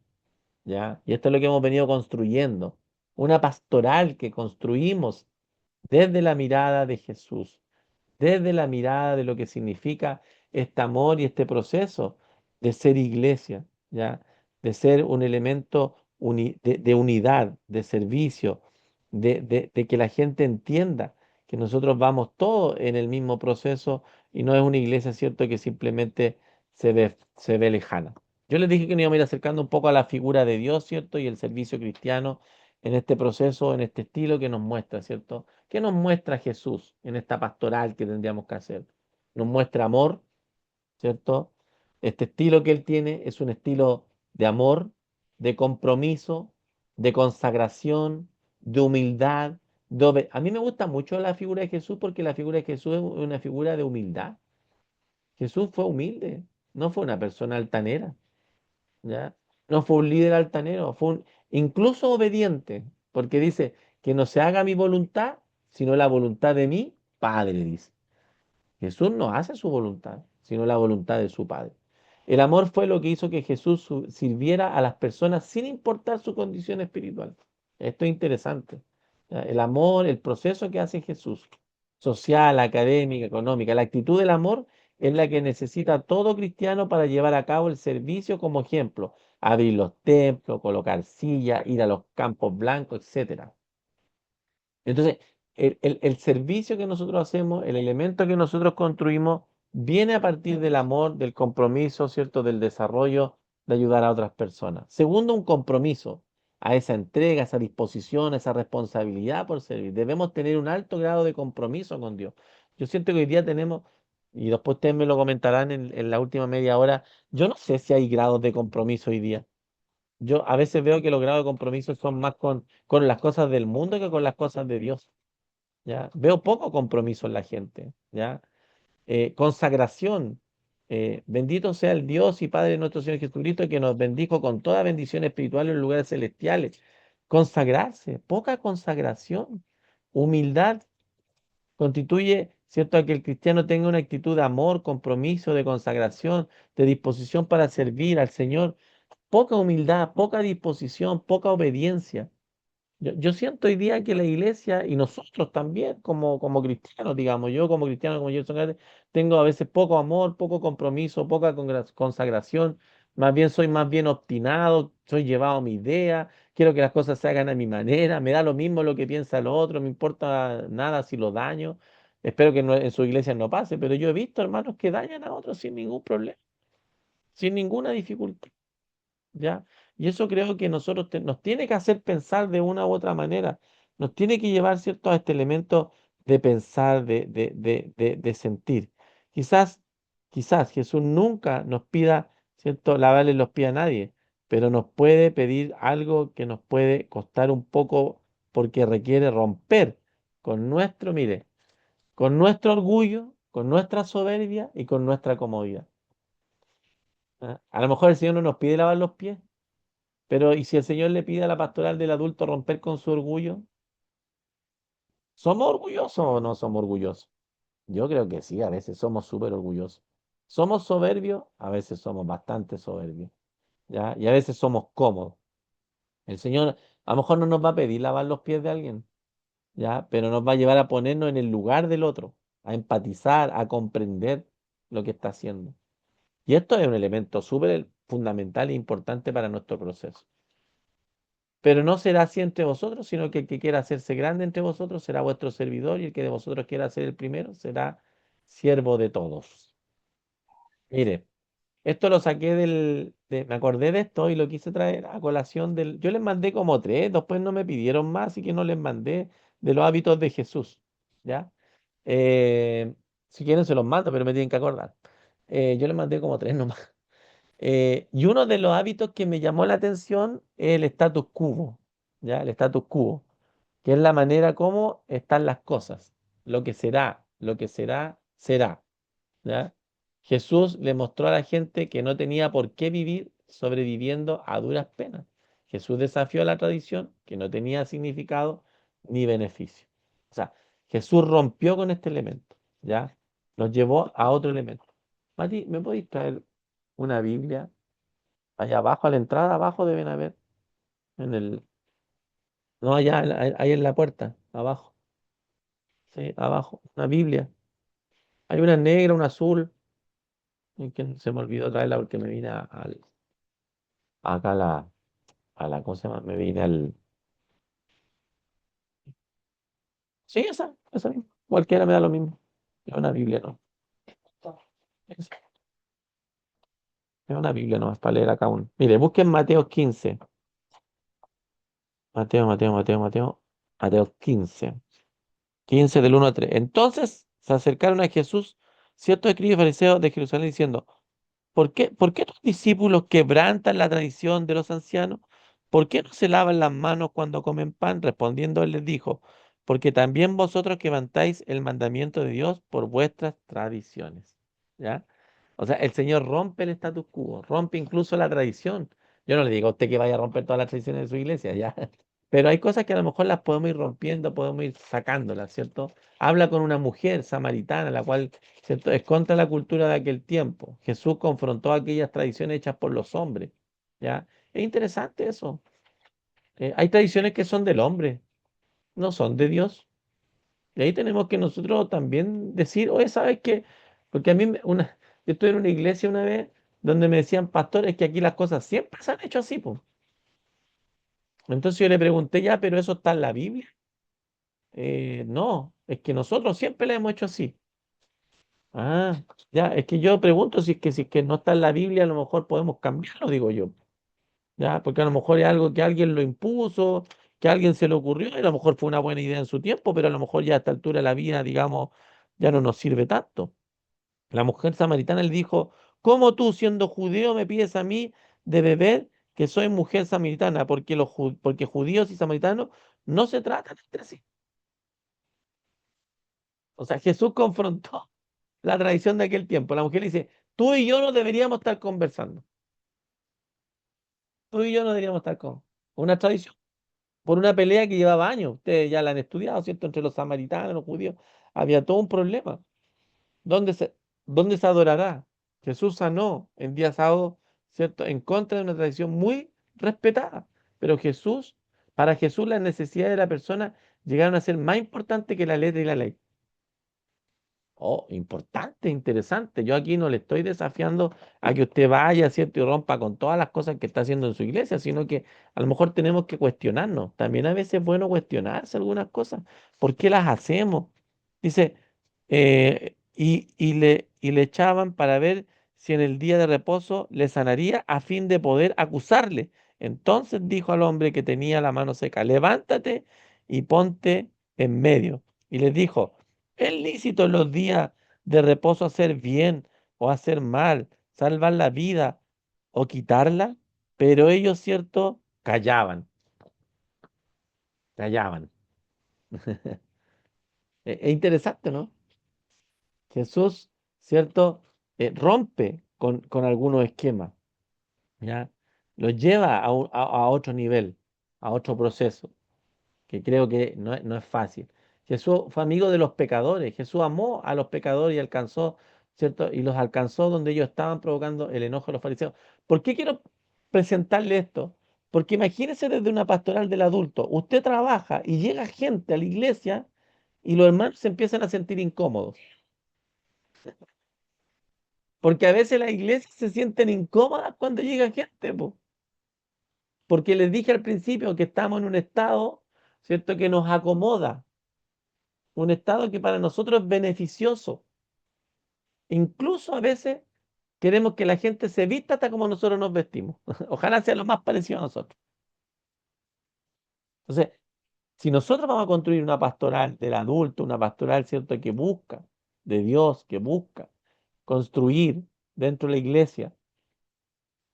[SPEAKER 1] ¿ya? Y esto es lo que hemos venido construyendo, una pastoral que construimos desde la mirada de Jesús, desde la mirada de lo que significa este amor y este proceso de ser iglesia, ¿ya? De ser un elemento de unidad, de servicio, de que la gente entienda que nosotros vamos todos en el mismo proceso y no es una iglesia, ¿cierto?, que simplemente se ve lejana. Yo les dije que nos íbamos a ir acercando un poco a la figura de Dios, ¿cierto? Y el servicio cristiano en este proceso, en este estilo que nos muestra, ¿cierto? ¿Qué nos muestra Jesús en esta pastoral que tendríamos que hacer? Nos muestra amor, ¿cierto? Este estilo que Él tiene es un estilo de amor, de compromiso, de consagración, de humildad. A mí me gusta mucho la figura de Jesús porque la figura de Jesús es una figura de humildad. Jesús fue humilde, no fue una persona altanera, ¿ya? No fue un líder altanero, incluso obediente, porque dice que no se haga mi voluntad, sino la voluntad de mi Padre, dice. Jesús no hace su voluntad, sino la voluntad de su Padre. El amor fue lo que hizo que Jesús sirviera a las personas sin importar su condición espiritual. Esto es interesante. ¿Ya? El amor, el proceso que hace Jesús, social, académica, económica, la actitud del amor es la que necesita todo cristiano para llevar a cabo el servicio como ejemplo. Abrir los templos, colocar sillas, ir a los campos blancos, etcétera. Entonces, el servicio que nosotros hacemos, el elemento que nosotros construimos, viene a partir del amor, del compromiso, ¿cierto? Del desarrollo de ayudar a otras personas. Segundo, un compromiso a esa entrega, a esa disposición, a esa responsabilidad por servir. Debemos tener un alto grado de compromiso con Dios. Yo siento que hoy día tenemos, y después ustedes me lo comentarán en la última media hora, yo no sé si hay grados de compromiso hoy día. Yo a veces veo que los grados de compromiso son más con las cosas del mundo que con las cosas de Dios. ¿Ya? Veo poco compromiso en la gente. ¿Ya? Consagración. Bendito sea el Dios y Padre de nuestro Señor Jesucristo que nos bendijo con toda bendición espiritual en los lugares celestiales. Consagrarse, poca consagración. Humildad constituye, ¿cierto?, a que el cristiano tenga una actitud de amor, compromiso, de consagración, de disposición para servir al Señor. Poca humildad, poca disposición, poca obediencia. Yo siento hoy día que la iglesia y nosotros también como cristianos, digamos, yo como cristiano, como Gerson Gade, tengo a veces poco amor, poco compromiso, poca consagración, más bien soy más bien obstinado, soy llevado a mi idea, quiero que las cosas se hagan a mi manera, me da lo mismo lo que piensa el otro, me importa nada si lo daño, espero que en su iglesia no pase, pero yo he visto hermanos que dañan a otros sin ningún problema, sin ninguna dificultad. ¿Ya? Y eso creo que nosotros nos tiene que hacer pensar de una u otra manera, nos tiene que llevar, ¿cierto?, a este elemento de pensar, de sentir. Quizás, quizás Jesús nunca nos pida, ¿cierto?, lavarle los pies a nadie, pero nos puede pedir algo que nos puede costar un poco porque requiere romper con nuestro, mire, con nuestro orgullo, con nuestra soberbia y con nuestra comodidad. ¿Ah? A lo mejor el Señor no nos pide lavar los pies, pero ¿y si el Señor le pide a la pastoral del adulto romper con su orgullo? ¿Somos orgullosos o no somos orgullosos? Yo creo que sí, a veces somos súper orgullosos. ¿Somos soberbios? A veces somos bastante soberbios, ¿ya? Y a veces somos cómodos. El Señor a lo mejor no nos va a pedir lavar los pies de alguien, ¿ya? Pero nos va a llevar a ponernos en el lugar del otro, a empatizar, a comprender lo que está haciendo. Y esto es un elemento súper fundamental e importante para nuestro proceso. Pero no será así entre vosotros, sino que el que quiera hacerse grande entre vosotros será vuestro servidor y el que de vosotros quiera ser el primero será siervo de todos. Mire, esto lo saqué me acordé de esto y lo quise traer a colación yo les mandé como tres, después no me pidieron más, así que no les mandé de los hábitos de Jesús, ¿ya? Eh, si quieren se los mando, pero me tienen que acordar. Yo les mandé como tres nomás. Y uno de los hábitos que me llamó la atención es el status quo, ¿ya? El status quo, que es la manera como están las cosas. Lo que será, será, ¿ya? Jesús le mostró a la gente que no tenía por qué vivir sobreviviendo a duras penas. Jesús desafió la tradición que no tenía significado ni beneficio. O sea, Jesús rompió con este elemento, ¿ya? Nos llevó a otro elemento. Mati, ¿me podéis traer una Biblia? Allá abajo, a la entrada, abajo deben haber, en el, no, allá, ahí en la puerta, abajo, sí, abajo, una Biblia. Hay una negra, una azul, y que se me olvidó traerla porque me vine acá ¿cómo se llama? Me vine sí, esa misma, cualquiera me da lo mismo. Es una Biblia, ¿no? Es es una Biblia, no, es para leer acá uno. Mire, busquen Mateo 15. Mateo 15. 15 del 1 a 3. Entonces se acercaron a Jesús ciertos escribas y fariseos de Jerusalén diciendo, por qué tus discípulos quebrantan la tradición de los ancianos? ¿Por qué no se lavan las manos cuando comen pan? Respondiendo él les dijo, porque también vosotros quebrantáis el mandamiento de Dios por vuestras tradiciones. ¿Ya? O sea, el Señor rompe el status quo, rompe incluso la tradición. Yo no le digo a usted que vaya a romper todas las tradiciones de su iglesia, ¿ya? Pero hay cosas que a lo mejor las podemos ir rompiendo, podemos ir sacándolas, ¿cierto? Habla con una mujer samaritana, la cual, ¿cierto?, es contra la cultura de aquel tiempo. Jesús confrontó aquellas tradiciones hechas por los hombres, ¿ya? Es interesante eso. Hay tradiciones que son del hombre, no son de Dios. Y ahí tenemos que nosotros también decir, oye, ¿sabes qué? Porque a mí, yo estuve en una iglesia una vez donde me decían, pastores, que aquí las cosas siempre se han hecho así, pues. Entonces yo le pregunté, ya, pero eso está en la Biblia. No, es que nosotros siempre lo hemos hecho así. Ah, ya, es que yo pregunto si es que no está en la Biblia, a lo mejor podemos cambiarlo, digo yo. Ya, porque a lo mejor es algo que alguien lo impuso, que a alguien se le ocurrió, y a lo mejor fue una buena idea en su tiempo, pero a lo mejor ya a esta altura de la vida, digamos, ya no nos sirve tanto. La mujer samaritana le dijo, ¿cómo tú, siendo judío, me pides a mí de beber que soy mujer samaritana? Porque judíos y samaritanos no se tratan entre sí. O sea, Jesús confrontó la tradición de aquel tiempo. La mujer le dice, tú y yo no deberíamos estar conversando. Tú y yo no deberíamos estar con una tradición. Por una pelea que llevaba años. Ustedes ya la han estudiado, ¿cierto? Entre los samaritanos y los judíos. Había todo un problema. ¿Dónde se, dónde se adorará? Jesús sanó en día sábado, ¿cierto? En contra de una tradición muy respetada. Pero para Jesús las necesidades de la persona llegaron a ser más importantes que la letra y la ley. Oh, importante, interesante. Yo aquí no le estoy desafiando a que usted vaya, ¿cierto? Y rompa con todas las cosas que está haciendo en su iglesia, sino que a lo mejor tenemos que cuestionarnos. También a veces es bueno cuestionarse algunas cosas. ¿Por qué las hacemos? Dice, y le echaban para ver si en el día de reposo le sanaría a fin de poder acusarle. Entonces dijo al hombre que tenía la mano seca, levántate y ponte en medio. Y les dijo, ¿es lícito en los días de reposo hacer bien o hacer mal, salvar la vida o quitarla? Pero ellos, cierto, callaban, callaban. Es interesante, ¿no? Jesús, cierto, rompe con algunos esquemas, ¿ya? Los lleva a otro nivel, a otro proceso, que creo que no es fácil. Jesús fue amigo de los pecadores, Jesús amó a los pecadores y alcanzó, ¿cierto? Y los alcanzó donde ellos estaban provocando el enojo de los fariseos. ¿Por qué quiero presentarle esto? Porque imagínese desde una pastoral del adulto, usted trabaja y llega gente a la iglesia y los hermanos se empiezan a sentir incómodos, porque a veces las iglesias se sienten incómodas cuando llega gente, po. Porque les dije al principio que estamos en un estado, ¿cierto? Que nos acomoda, un estado que para nosotros es beneficioso. Incluso a veces queremos que la gente se vista hasta como nosotros nos vestimos. Ojalá sea lo más parecido a nosotros. Entonces, si nosotros vamos a construir una pastoral del adulto, una pastoral, ¿cierto? Que busca de Dios, que busca construir dentro de la iglesia,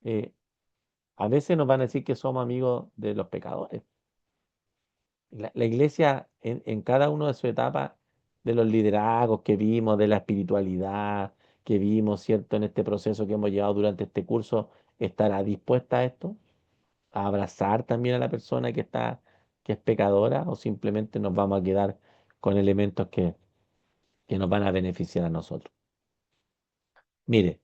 [SPEAKER 1] eh, a veces nos van a decir que somos amigos de los pecadores. La iglesia en cada una de sus etapas de los liderazgos que vimos, de la espiritualidad que vimos, ¿cierto? En este proceso que hemos llevado durante este curso, ¿estará dispuesta a esto? ¿A abrazar también a la persona que es pecadora? ¿O simplemente nos vamos a quedar con elementos que nos van a beneficiar a nosotros? Mire,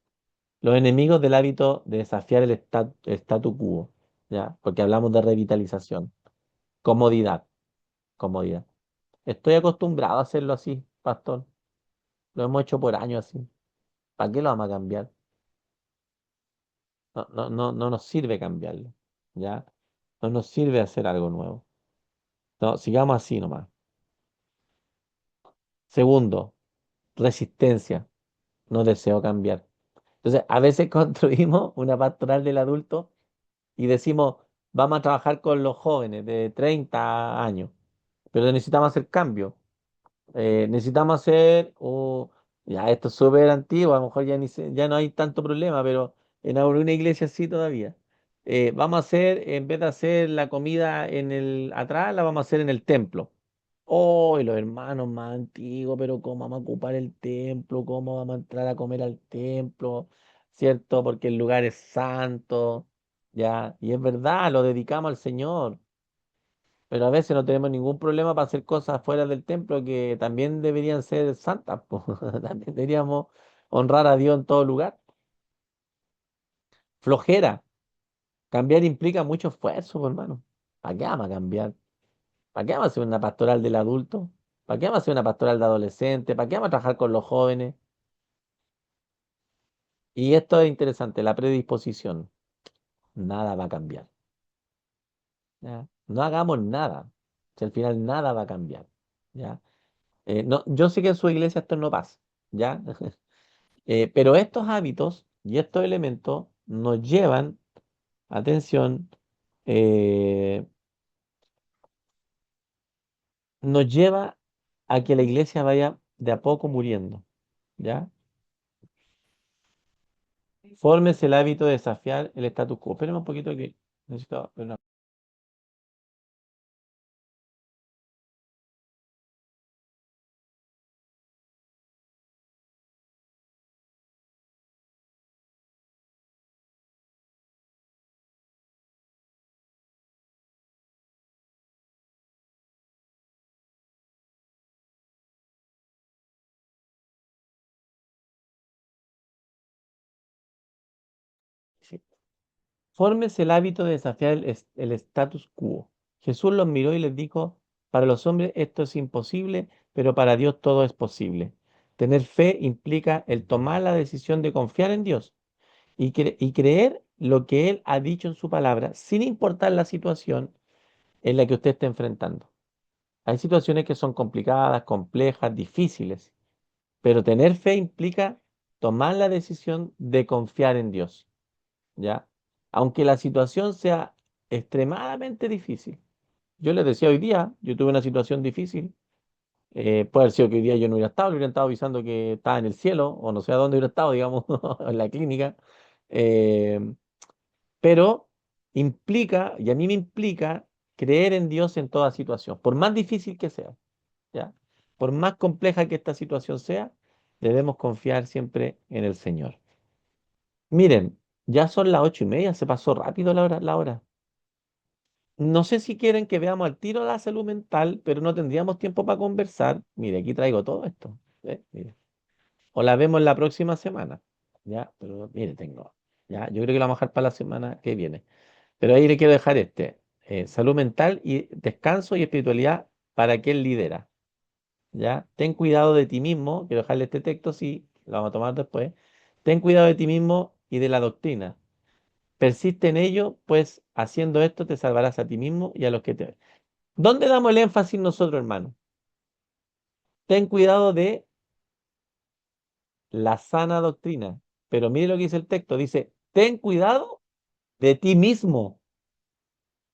[SPEAKER 1] los enemigos del hábito de desafiar el statu quo, ¿ya? Porque hablamos de revitalización, comodidad, comodidad. Estoy acostumbrado a hacerlo así, pastor. Lo hemos hecho por años así. ¿Para qué lo vamos a cambiar? No, no, no, no nos sirve cambiarlo. ¿Ya? No nos sirve hacer algo nuevo. No, sigamos así nomás. Segundo, resistencia. No deseo cambiar. Entonces, a veces construimos una pastoral del adulto y decimos, vamos a trabajar con los jóvenes de 30 años, pero necesitamos hacer cambio. Necesitamos hacer, ya esto es súper antiguo, a lo mejor ya no hay tanto problema, pero en alguna iglesia sí todavía. Vamos a hacer, en vez de hacer la comida en el atrás, la vamos a hacer en el templo. Oh, y los hermanos más antiguos, pero ¿cómo vamos a ocupar el templo? ¿Cómo vamos a entrar a comer al templo? ¿Cierto? Porque el lugar es santo, ya, y es verdad, lo dedicamos al Señor. Pero a veces no tenemos ningún problema para hacer cosas fuera del templo que también deberían ser santas, po. También deberíamos honrar a Dios en todo lugar. Flojera. Cambiar implica mucho esfuerzo, po, hermano. ¿Para qué vamos a cambiar? ¿Para qué vamos a hacer una pastoral del adulto? ¿Para qué vamos a hacer una pastoral de adolescente? ¿Para qué vamos a trabajar con los jóvenes? Y esto es interesante, la predisposición. Nada va a cambiar. ¿Ya? No hagamos nada. Si al final nada va a cambiar. ¿Ya? No, yo sé que en su iglesia esto no pasa. ¿Ya? Pero estos hábitos y estos elementos nos llevan, atención, eh, nos lleva a que la iglesia vaya de a poco muriendo, ¿ya? Formes el hábito de desafiar el status quo. Espérame un poquito que necesito ver una- sí. Formes el hábito de desafiar el status quo. Jesús los miró y les dijo, para los hombres esto es imposible, pero para Dios todo es posible. Tener fe implica el tomar la decisión de confiar en Dios y creer lo que Él ha dicho en su palabra, sin importar la situación en la que usted esté enfrentando. Hay situaciones que son complicadas, complejas, difíciles, pero tener fe implica tomar la decisión de confiar en Dios, ¿ya? Aunque la situación sea extremadamente difícil. Yo les decía hoy día, yo tuve una situación difícil. Puede haber sido que hoy día yo no hubiera estado, le hubiera estado avisando que estaba en el cielo, o no sé a dónde hubiera estado, digamos, en la clínica. Eh, pero implica, y a mí me implica, creer en Dios en toda situación, por más difícil que sea, ¿ya? Por más compleja que esta situación sea, debemos confiar siempre en el Señor. Miren, ya son las 8:30, se pasó rápido la hora. No sé si quieren que veamos al tiro la salud mental, pero no tendríamos tiempo para conversar. Mire, aquí traigo todo esto. Mire. O la vemos la próxima semana. Ya, pero mire, tengo. Ya, yo creo que la vamos a dejar para la semana que viene. Pero ahí le quiero dejar salud mental y descanso y espiritualidad para quien lidera. ¿Ya? Ten cuidado de ti mismo, quiero dejarle este texto, sí, lo vamos a tomar después. Ten cuidado de ti mismo y de la doctrina. Persiste en ello, pues haciendo esto te salvarás a ti mismo y a los que te... ¿Dónde damos el énfasis nosotros, hermano? Ten cuidado de la sana doctrina. Pero mire lo que dice el texto, dice, ten cuidado de ti mismo,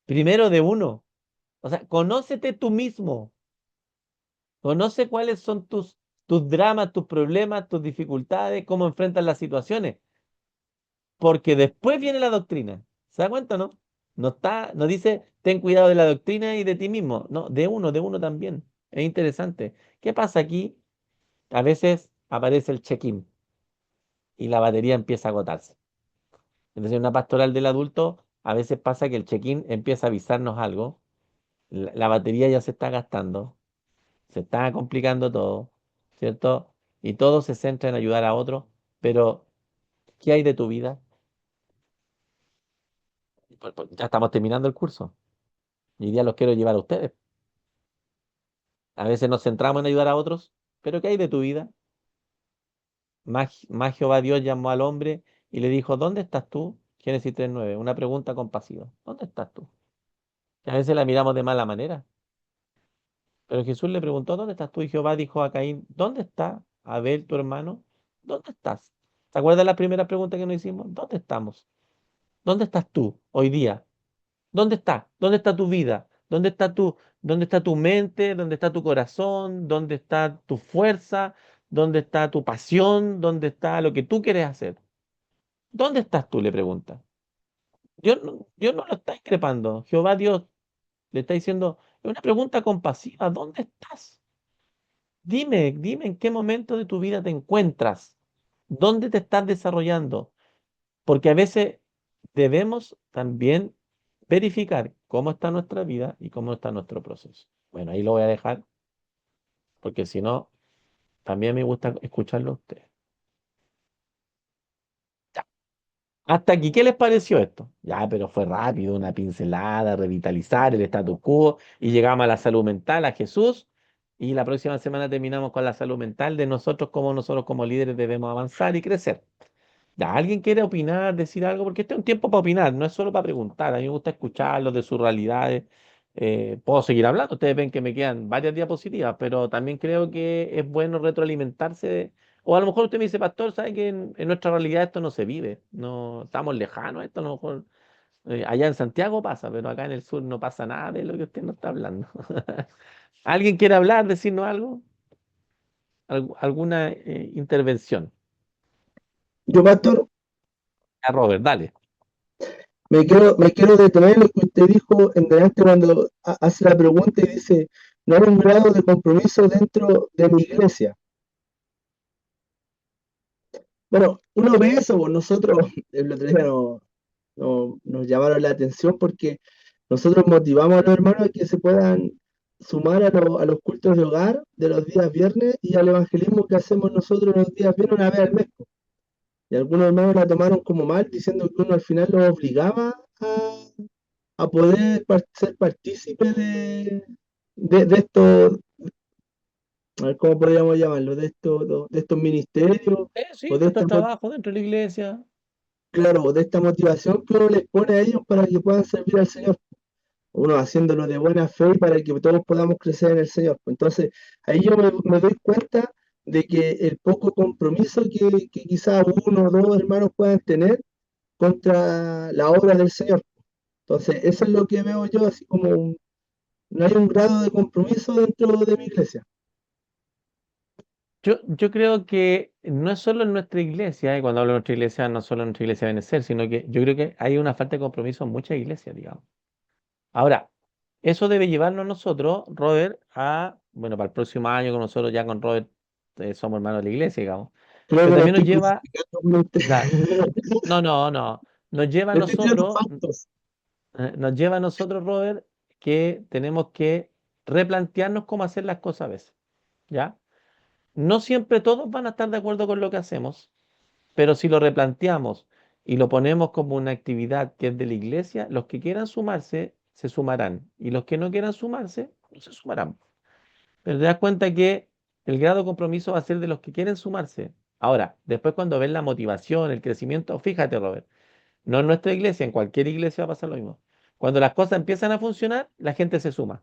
[SPEAKER 1] primero de uno. O sea, conócete tú mismo. Conoce cuáles son tus dramas, tus problemas, tus dificultades, cómo enfrentas las situaciones, porque después viene la doctrina. ¿Se da cuenta, no? No está, no dice, ten cuidado de la doctrina y de ti mismo. No, de uno también. Es interesante. ¿Qué pasa aquí? A veces aparece el check-in y la batería empieza a agotarse. Entonces, en una pastoral del adulto, a veces pasa que el check-in empieza a avisarnos algo, la batería ya se está gastando, se está complicando todo, ¿cierto? Y todo se centra en ayudar a otro, pero ¿qué hay de tu vida? Pues ya estamos terminando el curso y hoy día los quiero llevar a ustedes. A veces nos centramos en ayudar a otros, pero ¿qué hay de tu vida? Más Jehová Dios llamó al hombre y le dijo, ¿dónde estás tú? Génesis 3:9, una pregunta compasiva. ¿Dónde estás tú? Que a veces la miramos de mala manera, pero Jesús le preguntó, ¿dónde estás tú? Y Jehová dijo a Caín, ¿dónde está Abel, tu hermano? ¿Dónde estás? ¿Te acuerdas la primera pregunta que nos hicimos? ¿Dónde estamos? ¿Dónde estás tú hoy día? ¿Dónde está? ¿Dónde está tu vida? ¿Dónde está tu mente? ¿Dónde está tu corazón? ¿Dónde está tu fuerza? ¿Dónde está tu pasión? ¿Dónde está lo que tú quieres hacer? ¿Dónde estás tú? Le pregunta. Dios no lo está increpando. Jehová Dios le está diciendo, es una pregunta compasiva. ¿Dónde estás? Dime en qué momento de tu vida te encuentras. ¿Dónde te estás desarrollando? Porque a veces debemos también verificar cómo está nuestra vida y cómo está nuestro proceso. Bueno, ahí lo voy a dejar, porque si no, también me gusta escucharlo a ustedes. Ya. Hasta aquí, ¿qué les pareció esto? Ya, pero fue rápido, una pincelada, revitalizar el status quo y llegamos a la salud mental, a Jesús. Y la próxima semana terminamos con la salud mental de nosotros como líderes debemos avanzar y crecer. Ya, ¿alguien quiere opinar, decir algo? Porque este es un tiempo para opinar, no es solo para preguntar. A mí me gusta escucharlos de sus realidades. Puedo seguir hablando, ustedes ven que me quedan varias diapositivas, pero también creo que es bueno retroalimentarse O a lo mejor usted me dice, pastor, ¿sabe que en nuestra realidad esto no se vive? No estamos lejanos, esto a lo mejor allá en Santiago pasa, pero acá en el sur no pasa nada de lo que usted no está hablando. ¿Alguien quiere hablar, decirnos algo? ¿Alguna intervención?
[SPEAKER 2] Yo, pastor,
[SPEAKER 1] A Robert, dale.
[SPEAKER 2] me quiero detener en lo que usted dijo en delante cuando hace la pregunta y dice, no hay un grado de compromiso dentro de mi iglesia. Bueno, uno ve eso, pues nosotros el otro día nos llamaron la atención porque nosotros motivamos a los hermanos a que se puedan sumar a los cultos de hogar de los días viernes y al evangelismo que hacemos nosotros los días viernes una vez al mes. Y algunos hermanos la tomaron como mal, diciendo que uno al final los obligaba a poder ser partícipe de estos, a ver, ¿cómo podríamos llamarlo? De estos ministerios o
[SPEAKER 1] Sí,
[SPEAKER 2] de
[SPEAKER 1] dentro
[SPEAKER 2] esta,
[SPEAKER 1] del trabajo, dentro de la iglesia.
[SPEAKER 2] claro, de esta motivación que uno les pone a ellos para que puedan servir al Señor. Uno haciéndolo de buena fe y para que todos podamos crecer en el Señor. Entonces, ahí yo me doy cuenta de que el poco compromiso que quizás uno o dos hermanos puedan tener contra la obra del Señor. Entonces, eso es lo que veo yo, así como no hay un grado de compromiso dentro de mi iglesia.
[SPEAKER 1] Yo creo que no es solo en nuestra iglesia, y cuando hablo de nuestra iglesia, no solo en nuestra iglesia de Benecer, sino que yo creo que hay una falta de compromiso en muchas iglesias, digamos. Ahora, eso debe llevarnos a nosotros, Robert, bueno, para el próximo año con nosotros ya con Robert somos hermanos de la iglesia, digamos.
[SPEAKER 2] Creo
[SPEAKER 1] Pero
[SPEAKER 2] que lo
[SPEAKER 1] también nos
[SPEAKER 2] estoy
[SPEAKER 1] lleva,
[SPEAKER 2] crucificando con usted.
[SPEAKER 1] claro, no, no, no, nos lleva a
[SPEAKER 2] Le estoy tirando
[SPEAKER 1] nosotros,
[SPEAKER 2] factos.
[SPEAKER 1] Robert, que tenemos que replantearnos cómo hacer las cosas a veces, ¿ya? No siempre todos van a estar de acuerdo con lo que hacemos, pero si lo replanteamos y lo ponemos como una actividad que es de la iglesia, los que quieran sumarse, se sumarán. Y los que no quieran sumarse, no se sumarán. Pero te das cuenta que el grado de compromiso va a ser de los que quieren sumarse. Ahora, después cuando ven la motivación, el crecimiento, fíjate, Robert, no en nuestra iglesia, en cualquier iglesia va a pasar lo mismo. Cuando las cosas empiezan a funcionar, la gente se suma.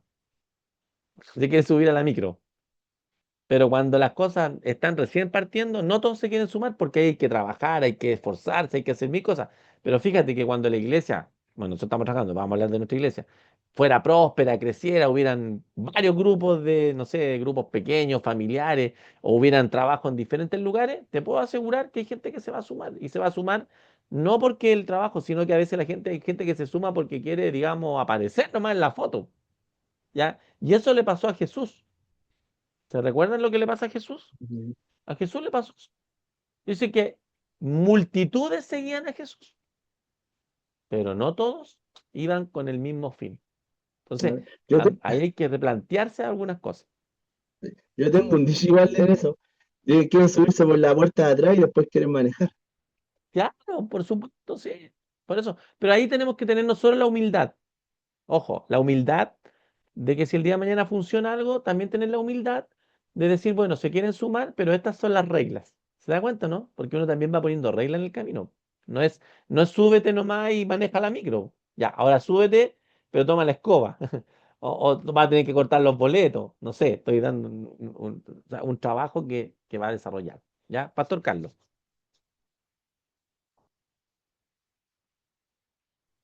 [SPEAKER 1] Se quiere subir a la micro. Pero cuando las cosas están recién partiendo, no todos se quieren sumar porque hay que trabajar, hay que esforzarse, hay que hacer mil cosas. Pero fíjate que cuando la iglesia, bueno, nosotros estamos trabajando, vamos a hablar de nuestra iglesia, fuera próspera, creciera, hubieran varios grupos de, no sé, grupos pequeños, familiares, o hubieran trabajo en diferentes lugares, te puedo asegurar que hay gente que se va a sumar. Y se va a sumar no porque el trabajo, sino que a veces hay gente que se suma porque quiere, digamos, aparecer nomás en la foto, ¿ya? Y eso le pasó a Jesús. ¿Se recuerdan lo que le pasa a Jesús? A Jesús le pasó eso. Dice que multitudes seguían a Jesús, pero no todos iban con el mismo fin. Entonces,
[SPEAKER 2] Yo, te-
[SPEAKER 1] ahí hay que replantearse algunas cosas.
[SPEAKER 2] yo tengo un dicho igual en eso. Quieren subirse por la puerta de atrás y después quieren manejar.
[SPEAKER 1] Claro, por supuesto, sí. Por eso. Pero ahí tenemos que tener no solo la humildad. Ojo, la humildad de que si el día de mañana funciona algo, también tener la humildad de decir, bueno, se quieren sumar, pero estas son las reglas. ¿Se da cuenta, no? Porque uno también va poniendo reglas en el camino. No es, no es súbete nomás y maneja la micro. Ya, ahora súbete, pero toma la escoba. O vas a tener que cortar los boletos. No sé, estoy dando o sea, un trabajo que va a desarrollar. ¿Ya? Pastor Carlos.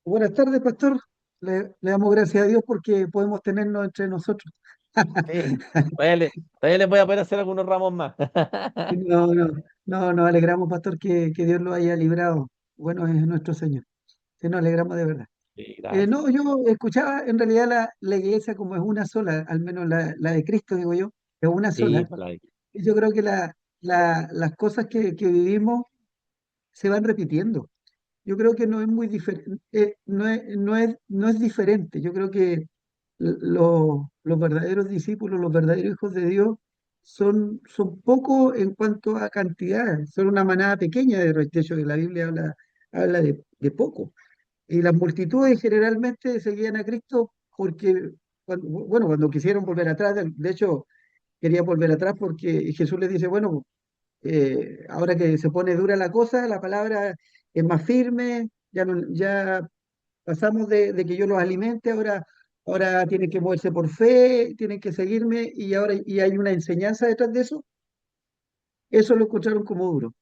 [SPEAKER 3] Buenas tardes, pastor. Le damos gracias a Dios porque podemos tenernos entre nosotros.
[SPEAKER 1] Sí, todavía le voy a poder hacer algunos ramos más.
[SPEAKER 3] No, no, no, nos alegramos, pastor, que Dios lo haya librado. Bueno es nuestro Señor. Sí, nos alegramos de verdad.
[SPEAKER 1] Sí, gracias.
[SPEAKER 3] No, yo escuchaba en realidad la iglesia como es una sola, al menos la de Cristo, digo yo, es una
[SPEAKER 1] Sí,
[SPEAKER 3] sola.
[SPEAKER 1] palabra.
[SPEAKER 3] Y yo creo que las cosas que vivimos se van repitiendo. Yo creo que no es muy diferente, no es diferente. Yo creo que los verdaderos discípulos, los verdaderos hijos de Dios, son pocos en cuanto a cantidad, son una manada pequeña de hecho, que la Biblia habla de poco. Y las multitudes generalmente seguían a Cristo porque, cuando quisieron volver atrás, de hecho, quería volver atrás porque Jesús les dice, bueno, ahora que se pone dura la cosa, la palabra es más firme, ya pasamos de que yo los alimente, ahora tienen que moverse por fe, tienen que seguirme y ahora y hay una enseñanza detrás de eso. Eso lo encontraron como duro.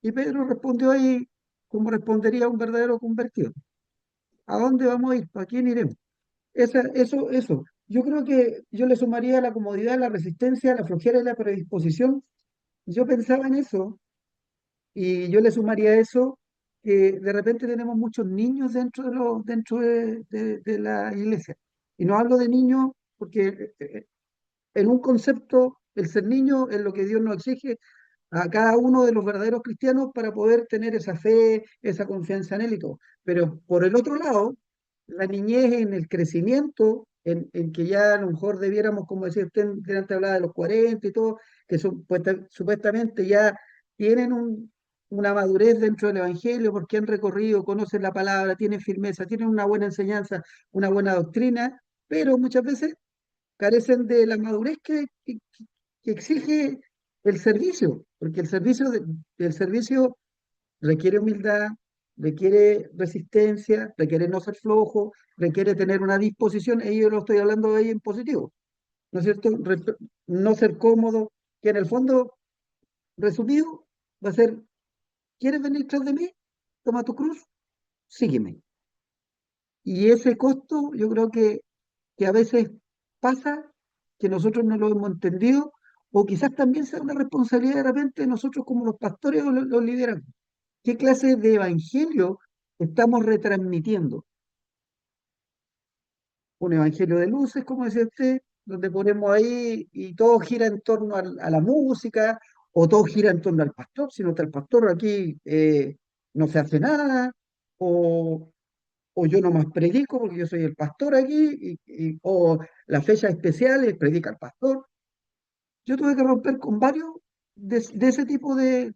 [SPEAKER 3] Y Pedro respondió ahí como respondería un verdadero convertido. ¿A dónde vamos a ir? ¿A quién iremos? Eso. Yo creo que yo le sumaría la comodidad, la resistencia, la flojera y la predisposición. Yo pensaba en eso y yo le sumaría a eso que de repente tenemos muchos niños dentro de la iglesia. Y no hablo de niños porque en un concepto, el ser niño es lo que Dios nos exige a cada uno de los verdaderos cristianos para poder tener esa fe, esa confianza en Él y todo. Pero por el otro lado, la niñez en el crecimiento, en que ya a lo mejor debiéramos, como decía usted, antes hablaba de los 40 y todo, que supuestamente ya tienen una madurez dentro del Evangelio porque han recorrido, conocen la palabra, tienen firmeza, tienen una buena enseñanza, una buena doctrina, pero muchas veces carecen de la madurez que exige el servicio, porque el servicio requiere humildad, requiere resistencia, requiere no ser flojo, requiere tener una disposición, y yo lo estoy hablando de ahí en positivo, ¿no es cierto? No ser cómodo, que en el fondo, resumido, va a ser, ¿quieres venir tras de mí? Toma tu cruz, sígueme. Y ese costo yo creo que a veces pasa que nosotros no lo hemos entendido, o quizás también sea una responsabilidad de repente de nosotros como los pastores o los liderazgos. ¿Qué clase de evangelio estamos retransmitiendo? Un evangelio de luces, como decía usted, donde ponemos ahí y todo gira en torno a la música, o todo gira en torno al pastor, si no está el pastor aquí no se hace nada, o, o yo nomás predico porque yo soy el pastor aquí, o las fechas especiales predica el pastor. Yo tuve que romper con varios de ese tipo de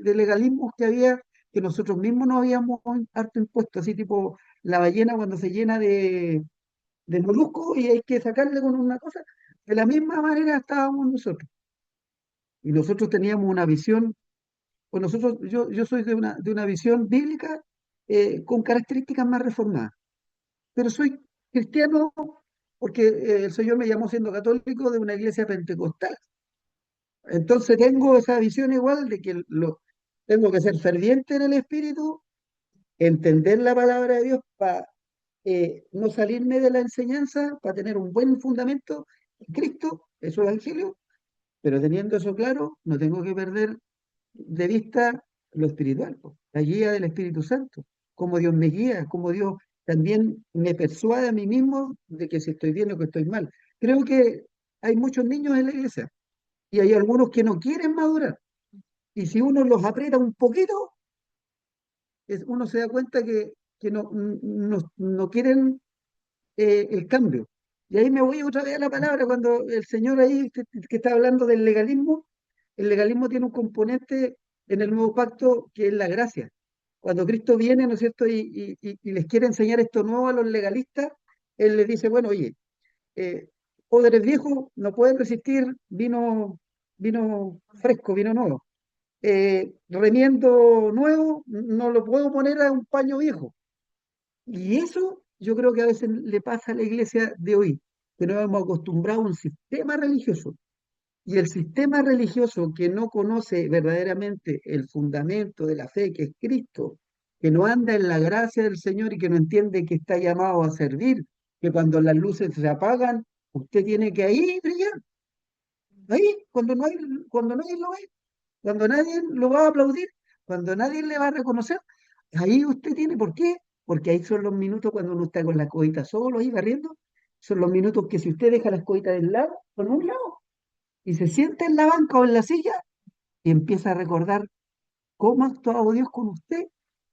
[SPEAKER 3] legalismos que había, que nosotros mismos nos habíamos harto impuesto, así tipo la ballena cuando se llena de molusco y hay que sacarle con una cosa. De la misma manera estábamos nosotros. Y nosotros teníamos una visión, pues yo soy de una visión bíblica con características más reformadas, pero soy cristiano porque el Señor me llamó siendo católico de una iglesia pentecostal. Entonces tengo esa visión igual de que tengo que ser ferviente en el espíritu, entender la palabra de Dios para no salirme de la enseñanza, para tener un buen fundamento en Cristo, en su evangelio, pero teniendo eso claro, no tengo que perder de vista lo espiritual, po, la guía del Espíritu Santo, cómo Dios me guía, cómo Dios también me persuade a mí mismo de que si estoy bien o que estoy mal. Creo que hay muchos niños en la iglesia y hay algunos que no quieren madurar. Y si uno los aprieta un poquito, uno se da cuenta que no quieren el cambio. Y ahí me voy otra vez a la palabra, cuando el Señor ahí que está hablando del legalismo, el legalismo tiene un componente en el nuevo pacto que es la gracia. Cuando Cristo viene, ¿no es cierto?, y les quiere enseñar esto nuevo a los legalistas, Él les dice, bueno, oye, eh, odres viejos no pueden resistir vino fresco, vino nuevo. Remiendo nuevo, no lo puedo poner a un paño viejo. Y eso yo creo que a veces le pasa a la iglesia de hoy, que nos hemos acostumbrado a un sistema religioso. Y el sistema religioso que no conoce verdaderamente el fundamento de la fe, que es Cristo, que no anda en la gracia del Señor y que no entiende que está llamado a servir, que cuando las luces se apagan, usted tiene que ahí brillar, ahí, cuando nadie lo ve, cuando nadie lo va a aplaudir, cuando nadie le va a reconocer, ahí usted tiene, ¿por qué? Porque ahí son los minutos cuando uno está con la escobita solo ahí barriendo, son los minutos que si usted deja la escobita del lado, con un lado, y se sienta en la banca o en la silla y empieza a recordar cómo ha actuado Dios con usted,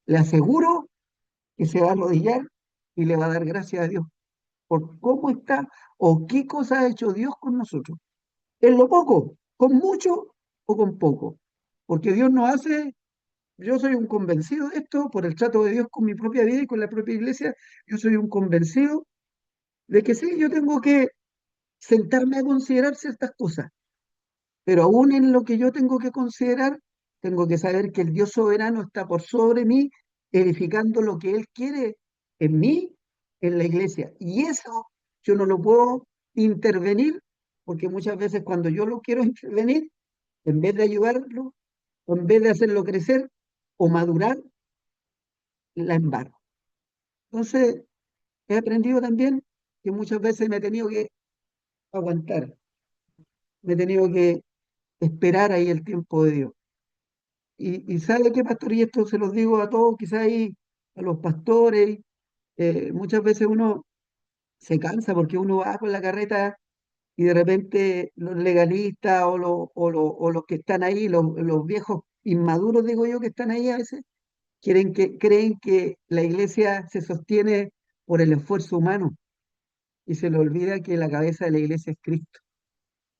[SPEAKER 3] le aseguro que se va a arrodillar y le va a dar gracias a Dios por cómo está o qué cosa ha hecho Dios con nosotros. En lo poco, con mucho o con poco. Porque Dios nos hace, yo soy un convencido de esto, por el trato de Dios con mi propia vida y con la propia iglesia, yo soy un convencido de que sí, yo tengo que sentarme a considerar ciertas cosas, pero aún en lo que yo tengo que considerar, tengo que saber que el Dios soberano está por sobre mí, edificando lo que Él quiere en mí, en la iglesia. Y eso yo no lo puedo intervenir, porque muchas veces cuando yo lo quiero intervenir, en vez de ayudarlo, o en vez de hacerlo crecer o madurar, la embarro. Entonces, he aprendido también que muchas veces me he tenido que aguantar, me he tenido que esperar ahí el tiempo de Dios. Y ¿sabe qué, pastor? Y esto se los digo a todos, quizás ahí a los pastores, muchas veces uno se cansa porque uno va con la carreta y de repente los legalistas o los que están ahí, los viejos inmaduros, digo yo, que están ahí a veces, creen que la iglesia se sostiene por el esfuerzo humano y se le olvida que la cabeza de la iglesia es Cristo.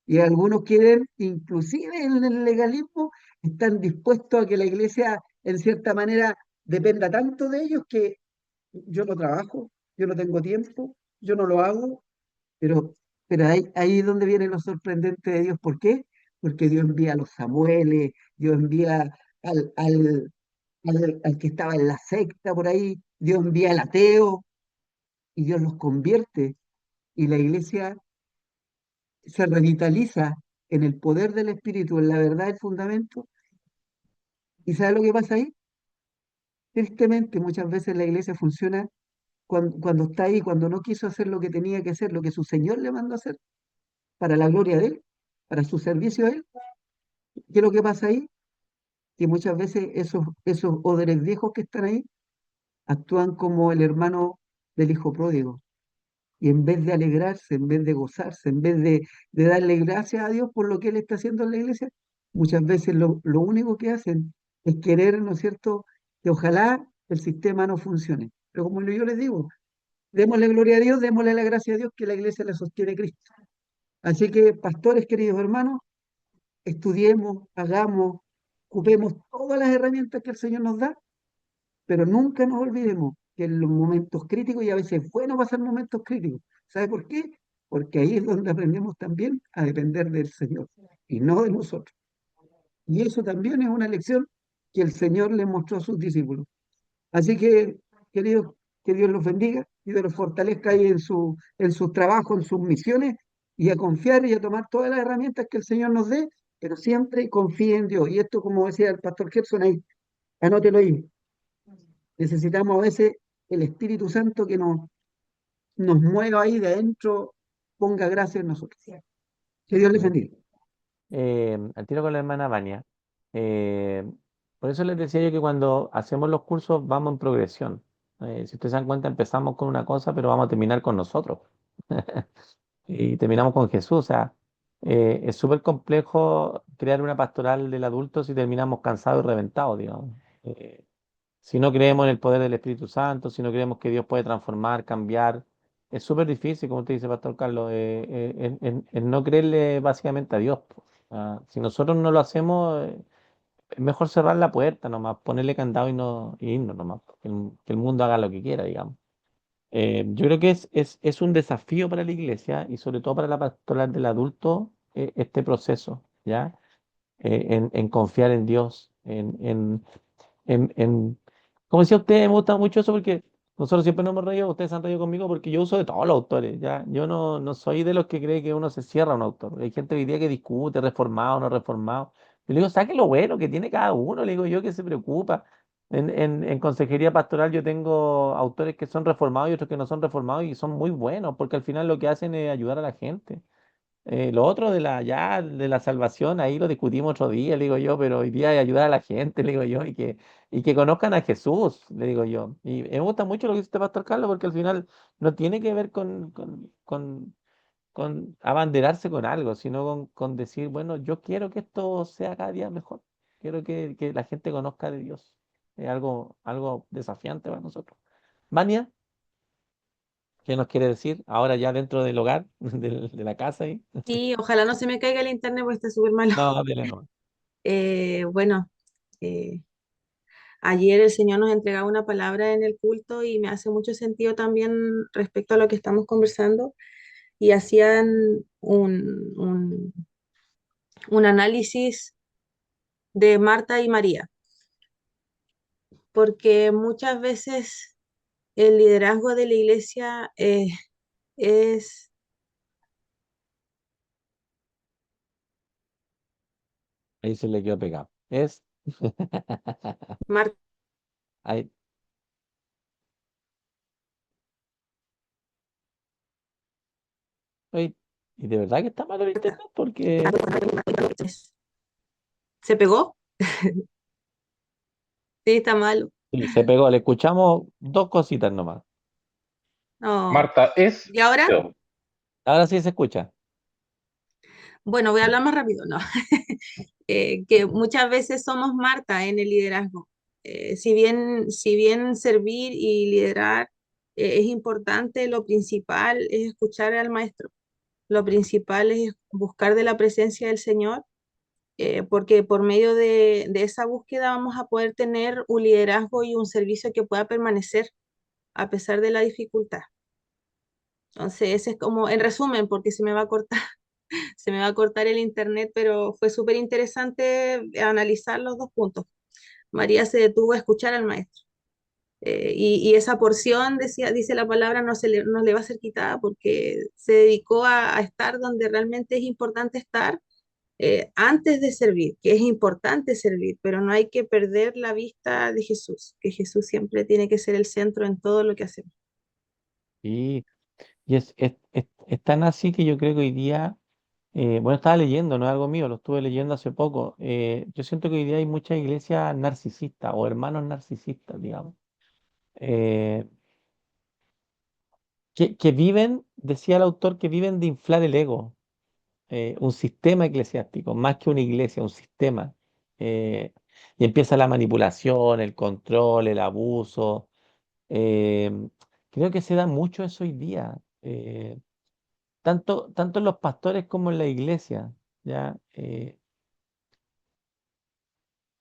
[SPEAKER 3] Y algunos quieren, inclusive en el legalismo, están dispuestos a que la iglesia, en cierta manera, dependa tanto de ellos que yo no trabajo, yo no tengo tiempo, yo no lo hago, pero, pero ahí es donde viene lo sorprendente de Dios. ¿Por qué? Porque Dios envía a los Samueles, Dios envía al que estaba en la secta por ahí, Dios envía al ateo y Dios los convierte y la iglesia se revitaliza en el poder del Espíritu, en la verdad del fundamento. ¿Y sabe lo que pasa ahí? Tristemente, muchas veces la iglesia funciona cuando está ahí, cuando no quiso hacer lo que tenía que hacer, lo que su Señor le mandó a hacer, para la gloria de Él, para su servicio a Él. ¿Qué es lo que pasa ahí? Que muchas veces esos odres viejos que están ahí actúan como el hermano del hijo pródigo. Y en vez de alegrarse, en vez de gozarse, en vez de darle gracias a Dios por lo que Él está haciendo en la iglesia, muchas veces lo único que hacen es querer, ¿no es cierto?, que ojalá el sistema no funcione. Pero como yo les digo, démosle gloria a Dios, démosle la gracia a Dios que la iglesia la sostiene Cristo. Así que, pastores, queridos hermanos, estudiemos, hagamos, ocupemos todas las herramientas que el Señor nos da, pero nunca nos olvidemos que en los momentos críticos, y a veces es bueno pasar momentos críticos, ¿sabe por qué? Porque ahí es donde aprendemos también a depender del Señor y no de nosotros. Y eso también es una lección que el Señor le mostró a sus discípulos. Así que, queridos, que Dios los bendiga y Dios los fortalezca ahí en sus trabajos, en sus misiones, y a confiar y a tomar todas las herramientas que el Señor nos dé, pero siempre confíe en Dios. Y esto, como decía el pastor Gerson ahí, anótelo ahí. Necesitamos a veces el Espíritu Santo que nos mueva ahí de adentro, ponga gracia en nosotros. Que Dios les
[SPEAKER 1] Sí.
[SPEAKER 3] bendiga.
[SPEAKER 1] Al tiro con la hermana Vania. Eh, por eso les decía yo que cuando hacemos los cursos vamos en progresión. Si ustedes se dan cuenta, empezamos con una cosa, pero vamos a terminar con nosotros. Y terminamos con Jesús. O sea, es súper complejo crear una pastoral del adulto si terminamos cansados y reventados, digamos. Si no creemos en el poder del Espíritu Santo, si no creemos que Dios puede transformar, cambiar, es súper difícil, como usted dice, Pastor Carlos, en no creerle básicamente a Dios, po. Si nosotros no lo hacemos, es mejor cerrar la puerta nomás, ponerle candado y irnos nomás, que el mundo haga lo que quiera, digamos. Yo creo que es un desafío para la iglesia y sobre todo para la pastoral del adulto, este proceso, ¿ya? En confiar en Dios, en, como decía usted, me gusta mucho eso porque nosotros siempre nos hemos reído, ustedes se han reído conmigo porque yo uso de todos los autores, ¿ya? Yo no soy de los que cree que uno se cierra a un autor. Hay gente hoy día que discute, reformado, no reformado. Yo le digo, saque lo bueno que tiene cada uno, le digo yo que se preocupa. En consejería pastoral yo tengo autores que son reformados y otros que no son reformados y son muy buenos porque al final lo que hacen es ayudar a la gente. Lo otro de la salvación, ahí lo discutimos otro día, le digo yo, pero hoy día hay ayudar a la gente, le digo yo, y que conozcan a Jesús, le digo yo. Y me gusta mucho lo que dice este Pastor Carlos, porque al final no tiene que ver con abanderarse con algo, sino con decir, bueno, yo quiero que esto sea cada día mejor. Quiero que la gente conozca de Dios. Es algo desafiante para nosotros. Vania, ¿qué nos quiere decir? Ahora ya dentro del hogar, de la casa ahí.
[SPEAKER 4] Sí, ojalá no se me caiga el internet porque está súper malo.
[SPEAKER 1] No, dile no.
[SPEAKER 4] Bueno, eh, ayer el Señor nos entregaba una palabra en el culto y me hace mucho sentido también respecto a lo que estamos conversando y hacían un análisis de Marta y María, porque muchas veces el liderazgo de la iglesia es
[SPEAKER 1] Ahí se le quedó pegado. Es.
[SPEAKER 4] Marta,
[SPEAKER 1] Ahí. Oye, y de verdad que está malo el internet porque
[SPEAKER 4] ¿se pegó? Sí, está malo.
[SPEAKER 1] sí, se pegó. Le escuchamos dos cositas nomás.
[SPEAKER 4] No.
[SPEAKER 5] Marta es
[SPEAKER 4] ¿Y ahora?
[SPEAKER 5] yo.
[SPEAKER 1] Ahora sí se escucha.
[SPEAKER 4] Bueno, voy a hablar más rápido, ¿no? Que muchas veces somos Marta en el liderazgo. Si bien servir y liderar es importante, lo principal es escuchar al maestro. Lo principal es buscar de la presencia del Señor, porque por medio de esa búsqueda vamos a poder tener un liderazgo y un servicio que pueda permanecer a pesar de la dificultad. Entonces, ese es como, en resumen, porque se me va a cortar, se me va a cortar el internet, pero fue súper interesante analizar los dos puntos. María se detuvo a escuchar al maestro. Y esa porción, dice la palabra, no le va a ser quitada porque se dedicó a estar donde realmente es importante estar, antes de servir, que es importante servir, pero no hay que perder la vista de Jesús, que Jesús siempre tiene que ser el centro en todo lo que hacemos.
[SPEAKER 1] Y es tan así que yo creo que hoy día, bueno, estaba leyendo, no es algo mío, lo estuve leyendo hace poco. Yo siento que hoy día hay muchas iglesias narcisistas o hermanos narcisistas, digamos, eh, que viven, decía el autor, que viven de inflar el ego, un sistema eclesiástico, más que una iglesia, un sistema. eh, y empieza la manipulación, el control, el abuso. eh, Creo que se da mucho eso hoy día. Tanto en los pastores como en la iglesia, ¿ya?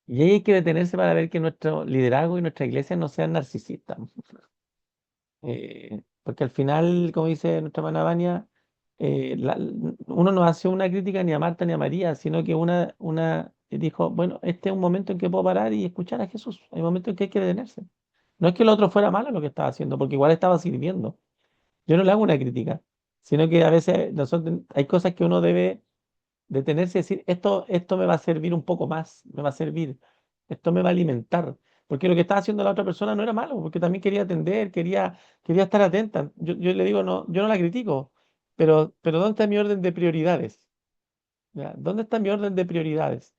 [SPEAKER 1] Y ahí hay que detenerse para ver que nuestro liderazgo y nuestra iglesia no sean narcisistas. Porque al final, como dice nuestra hermana Vania, uno no hace una crítica ni a Marta ni a María, sino que una dijo, bueno, este es un momento en que puedo parar y escuchar a Jesús. Hay momentos en que hay que detenerse. No es que el otro fuera malo lo que estaba haciendo, porque igual estaba sirviendo. Yo no le hago una crítica, sino que a veces hay cosas que uno debe detenerse y decir, esto me va a servir un poco más, me va a servir, esto me va a alimentar. Porque lo que estaba haciendo la otra persona no era malo, porque también quería atender, quería estar atenta. Yo le digo, no, yo no la critico, pero ¿dónde está mi orden de prioridades? ¿Ya? ¿Dónde está mi orden de prioridades?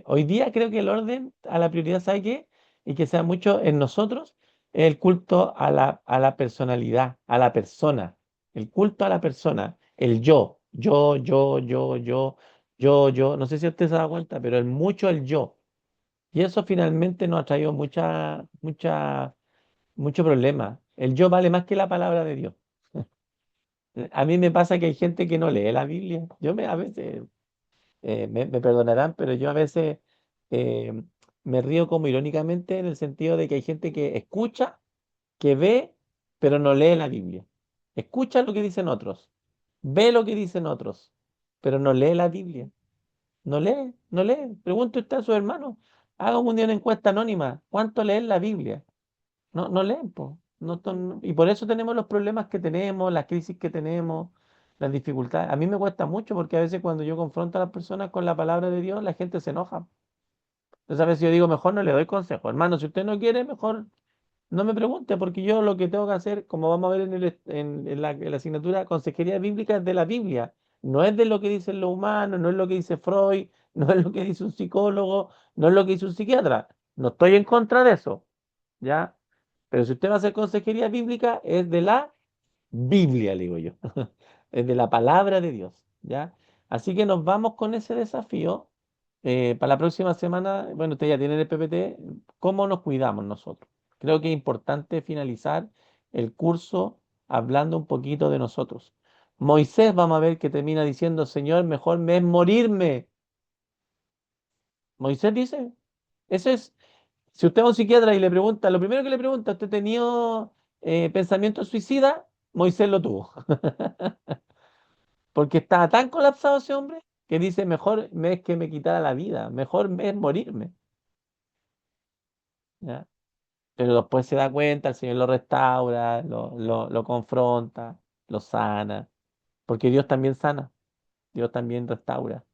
[SPEAKER 1] Hoy día creo que el orden a la prioridad, ¿sabe qué? Y que sea mucho en nosotros, es el culto a la personalidad, a la persona, el culto a la persona, el yo. No sé si usted se da cuenta, pero es mucho el yo. Y eso finalmente nos ha traído mucho problema. El yo vale más que la palabra de Dios. A mí me pasa que hay gente que no lee la Biblia. A veces me perdonarán, pero yo a veces eh, me río como irónicamente en el sentido de que hay gente que escucha, que ve, pero no lee la Biblia. Escucha lo que dicen otros, ve lo que dicen otros, pero no lee la Biblia. No lee, no lee. Pregunte usted a su hermano. Haga un día una encuesta anónima. ¿Cuánto leen la Biblia? No leen, po. Y por eso tenemos los problemas que tenemos, las crisis que tenemos, las dificultades. A mí me cuesta mucho porque a veces cuando yo confronto a las personas con la palabra de Dios, la gente se enoja. Entonces a veces yo digo, mejor no le doy consejo. Hermano, si usted no quiere, mejor no me pregunte, porque yo lo que tengo que hacer, como vamos a ver en la asignatura, consejería bíblica es de la Biblia. No es de lo que dicen los humanos, no es lo que dice Freud, no es lo que dice un psicólogo, no es lo que dice un psiquiatra. No estoy en contra de eso, ¿ya? Pero si usted va a hacer consejería bíblica, es de la Biblia, le digo yo. Es de la palabra de Dios, ¿ya? Así que nos vamos con ese desafío. Para la próxima semana, bueno, usted ya tiene el PPT, ¿cómo nos cuidamos nosotros? Creo que es importante finalizar el curso hablando un poquito de nosotros. Moisés, vamos a ver que termina diciendo, Señor, mejor me es morirme. Moisés dice, eso es, si usted va a un psiquiatra y le pregunta, lo primero que le pregunta, ¿usted ha tenido pensamiento suicida? Moisés lo tuvo. Porque estaba tan colapsado ese hombre que dice, mejor me es que me quitara la vida, mejor me es morirme. ¿Ya? Pero después se da cuenta, el Señor lo restaura, lo confronta, lo sana, porque Dios también sana, Dios también restaura.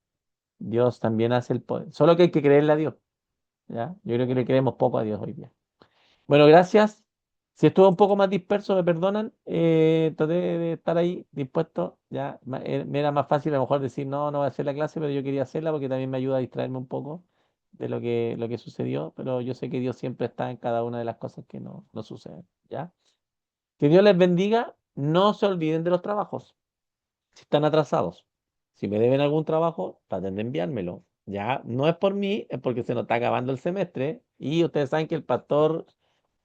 [SPEAKER 1] Dios también hace el poder. Solo que hay que creerle a Dios, ¿ya? Yo creo que le creemos poco a Dios hoy día. Bueno, gracias. Si estuvo un poco más disperso, me perdonan. Traté de estar ahí dispuesto. Ya me era más fácil a lo mejor decir no, no voy a hacer la clase, pero yo quería hacerla porque también me ayuda a distraerme un poco de lo que sucedió. Pero yo sé que Dios siempre está en cada una de las cosas que no suceden. ¿Ya? Que Dios les bendiga. No se olviden de los trabajos. Si están atrasados, si me deben algún trabajo, traten de enviármelo. Ya, no es por mí, es porque se nos está acabando el semestre y ustedes saben que el pastor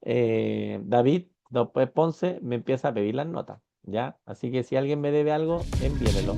[SPEAKER 1] David, después Ponce, me empieza a pedir las notas. Ya, así que si alguien me debe algo, envíemelo.